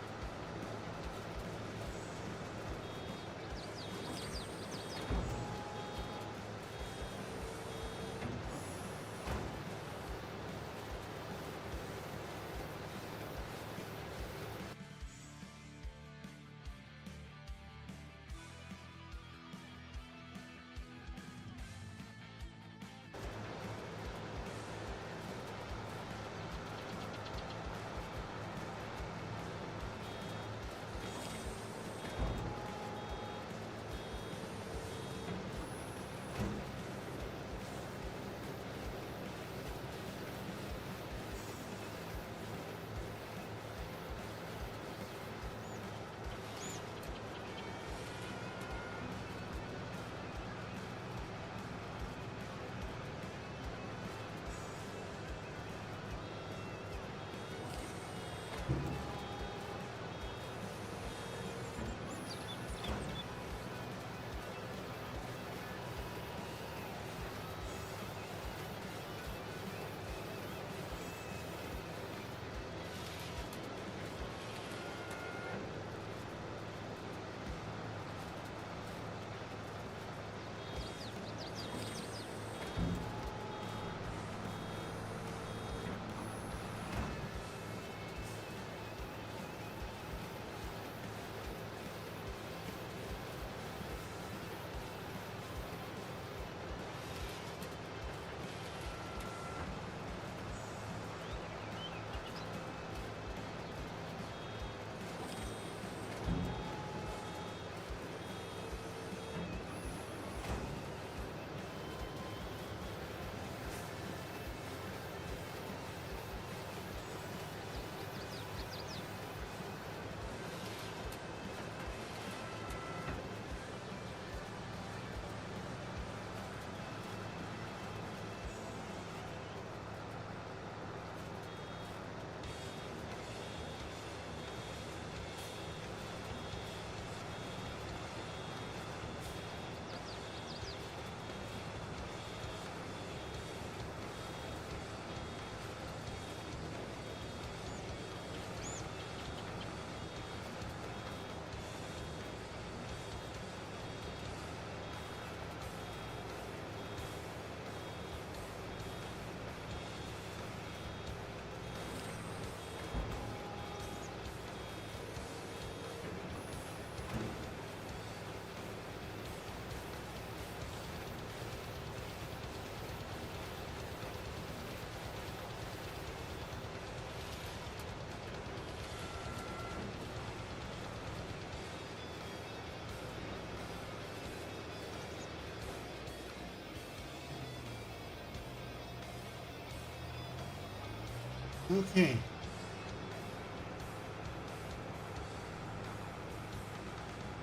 Okay.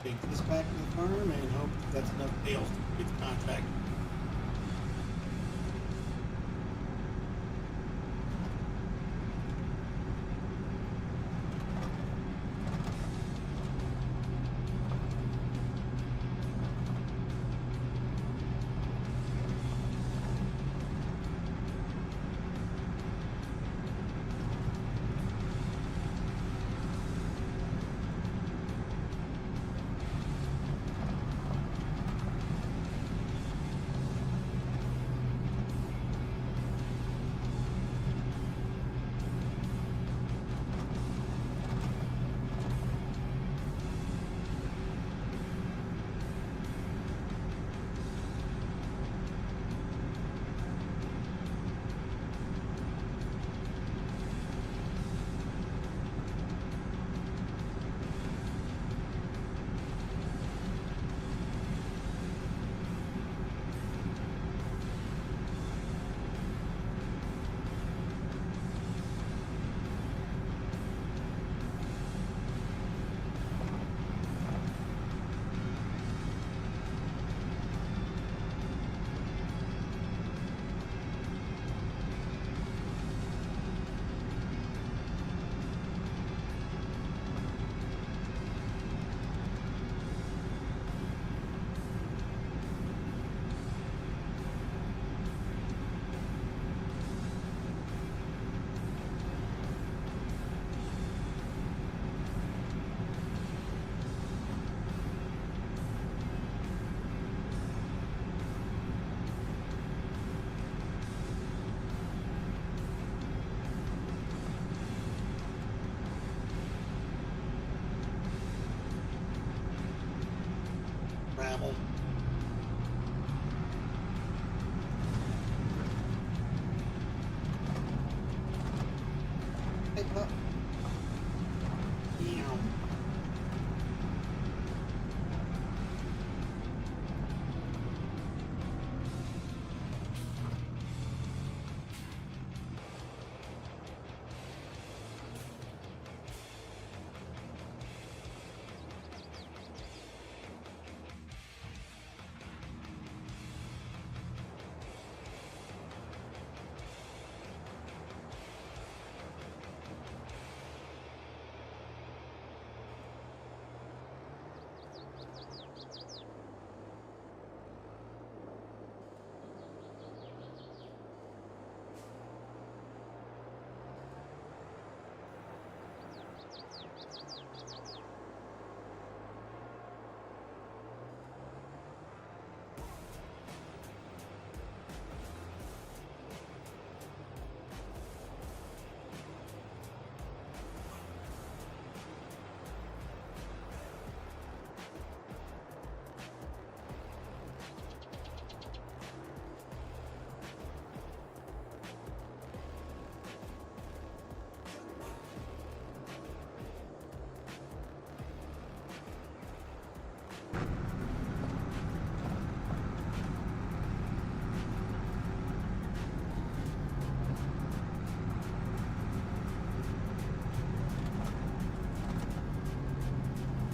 Take this back to the farm and hope that's enough bales to get the contract. Travel. Hey, pup. Meow.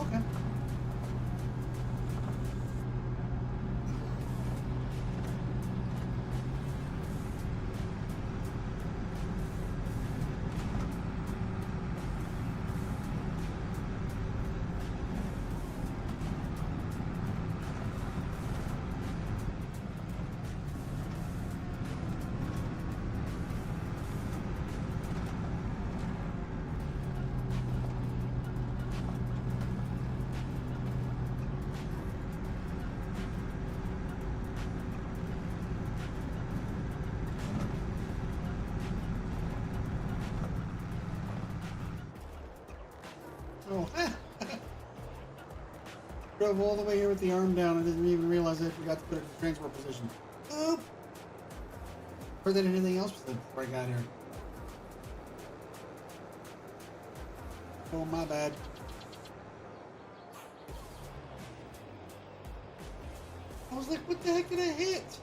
Okay. Oh, drove all the way here with the arm down and didn't even realize I forgot to put it in transport position. Oop! Heard that anything else before I got here. Oh, my bad. I was like, what the heck did I hit?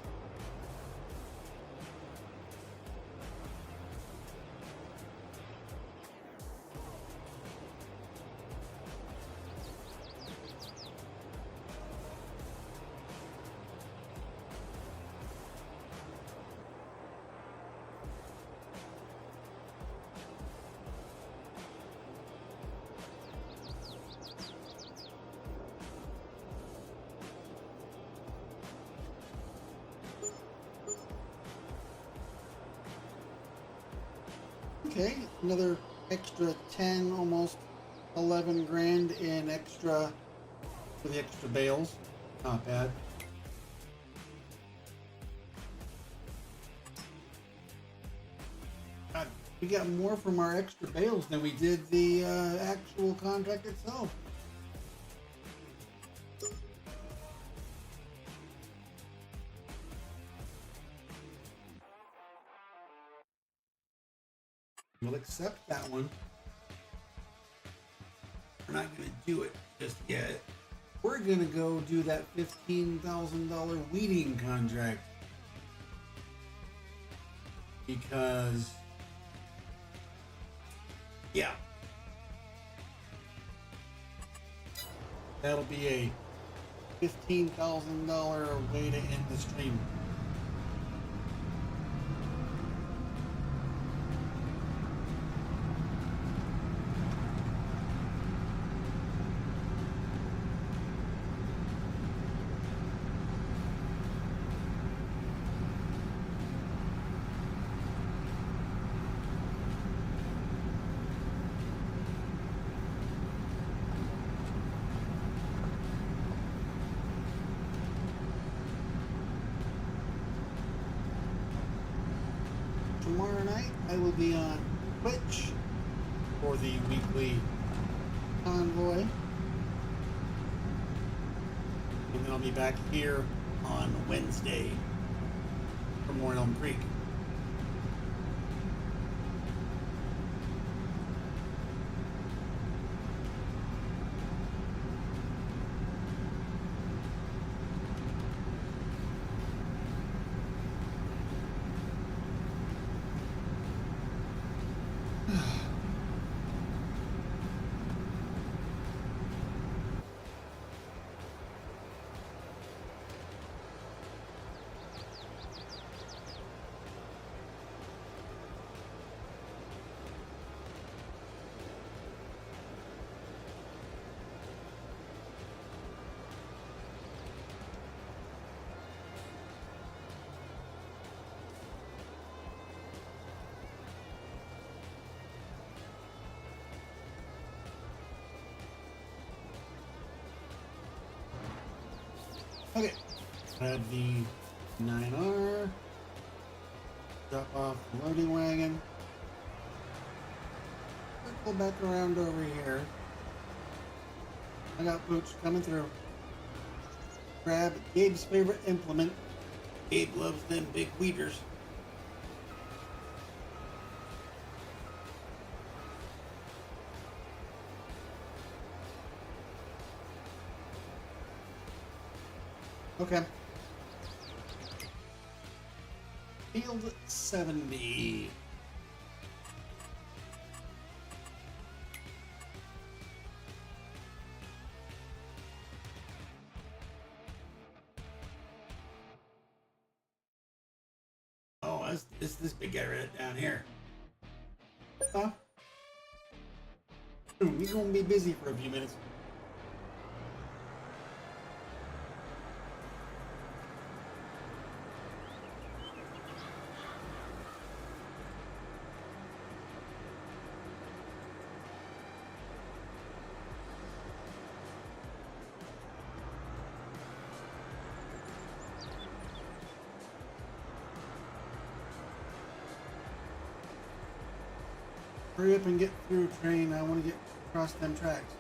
Okay, another extra 10, almost 11 grand in extra for the extra bales. Not bad. God, we got more from our extra bales than we did the actual contract itself. We'll accept that one. We're not going to do it just yet. We're going to go do that $15,000 weeding contract. Because, yeah. That'll be a $15,000 way to end the stream. Tomorrow night I will be on Twitch for the weekly convoy. And then I'll be back here on Wednesday for more Elmcreek. Okay, add the 9R, drop off the loading wagon, circle back around over here. I got Pooch coming through. Grab Gabe's favorite implement. Gabe loves them big weeders. Okay. Field 70. Oh, it's this big guy right down here. Huh? We're gonna be busy for a few minutes. Hurry up and get through, train. I want to get across them tracks.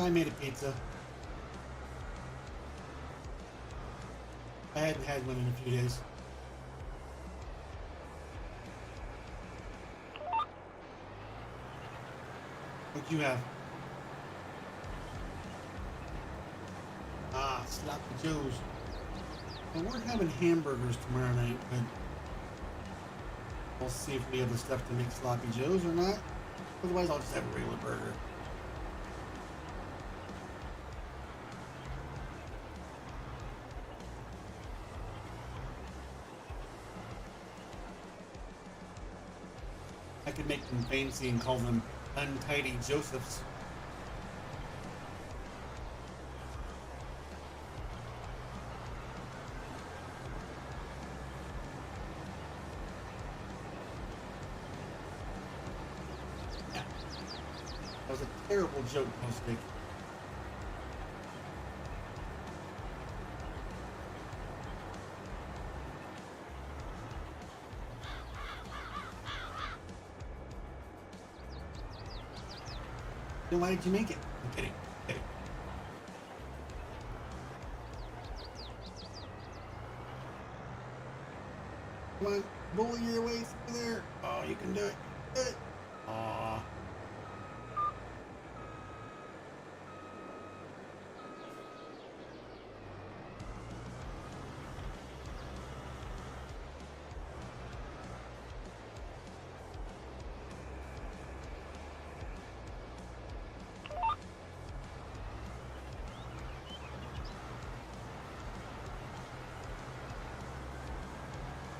I made a pizza. I hadn't had one in a few days. What you have? Ah, Sloppy Joe's. Well, we're having hamburgers tomorrow night, but we'll see if we have the stuff to make Sloppy Joe's or not. Otherwise, I'll just have a regular burger. I could make them fancy and call them Untidy Josephs. Yeah. That was a terrible joke, Post-Nick. Then why did you make it? I'm kidding. I'm kidding. Come on, bully your way through there. Oh, you can do it. Do it. Aw.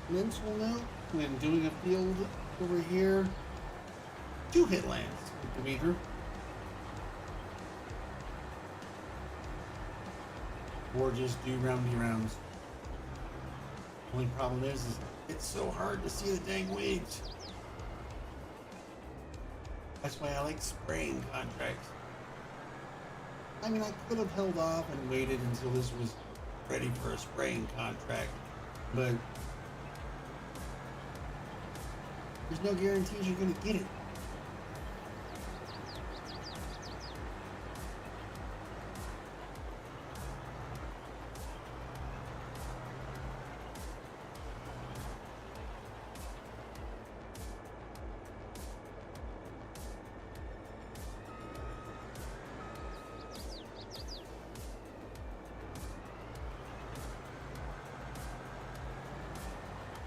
Mental note, when doing a field over here, 2 hit lands with the meter. Or just do roundy rounds. Only problem is it's so hard to see the dang weeds. That's why I like spraying contracts. I mean, I could have held off and waited until this was ready for a spraying contract, but there's no guarantees you're going to get it.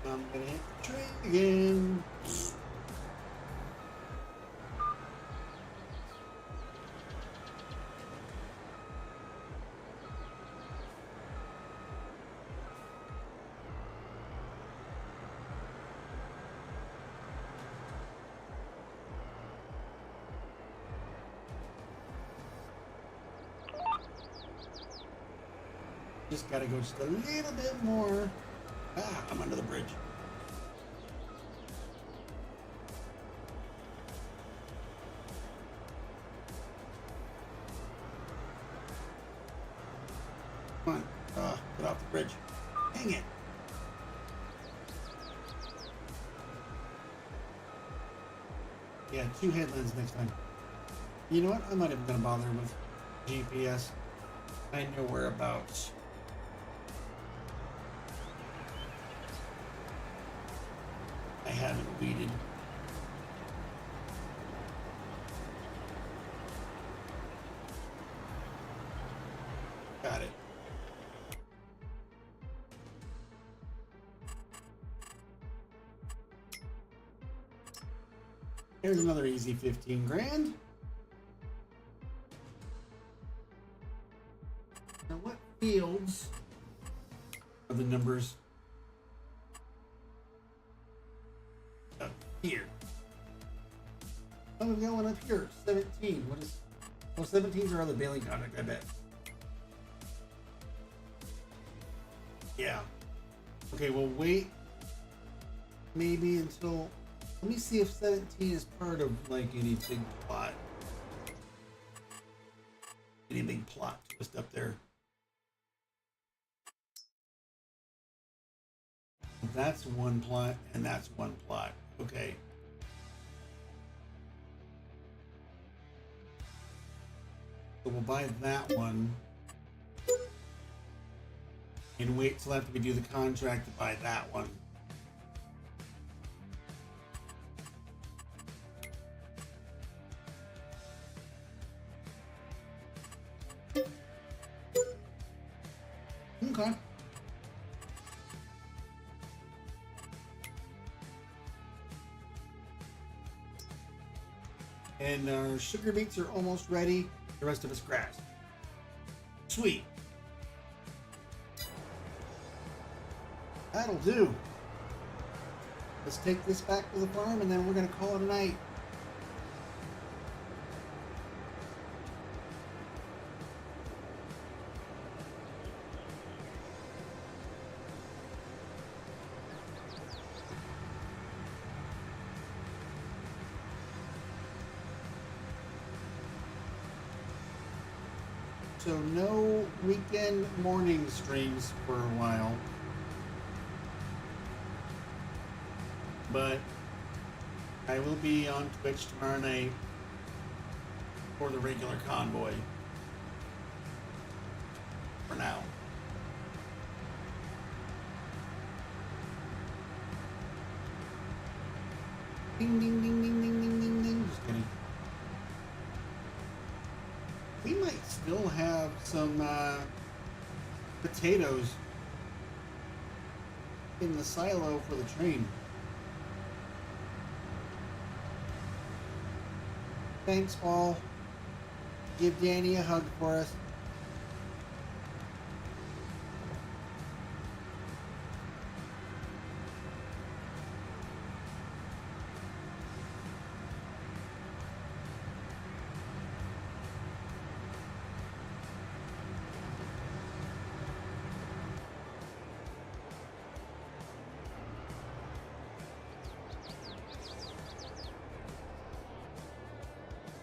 I'm going to hit the tree again. Just gotta go just a little bit more. Ah, I'm under the bridge. Come on, get off the bridge. Dang it. Yeah, 2 headlands next time. You know what? I'm not even gonna bother with GPS. I know whereabouts. I haven't weeded. Got it. Here's another easy 15 grand. Now what fields are the numbers up here? Oh, we've got one up here, 17. What is, well, 17s are on the bailing contract, I bet. Yeah. Okay, we'll wait maybe until, let me see if 17 is part of like any big plot. Any big plot twist up there. That's one plot and that's one plot. Okay. So we'll buy that one. And wait till after we do the contract to buy that one. Okay. And our sugar beets are almost ready. The rest of it's grass. Sweet. That'll do. Let's take this back to the farm and then we're going to call it a night. So no weekend morning streams for a while. But I will be on Twitch tomorrow night for the regular convoy. For now. Ding ding ding ding ding ding ding ding. Just kidding. We might still have some potatoes in the silo for the train. Thanks, Paul. Give Danny a hug for us.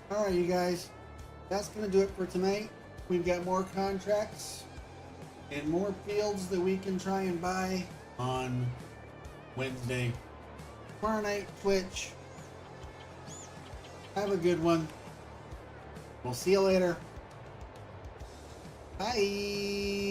Alright, you guys, that's going to do it for tonight. We've got more contracts and more fields that we can try and buy on Wednesday. Tomorrow night, Twitch. Have a good one. We'll see you later. Bye.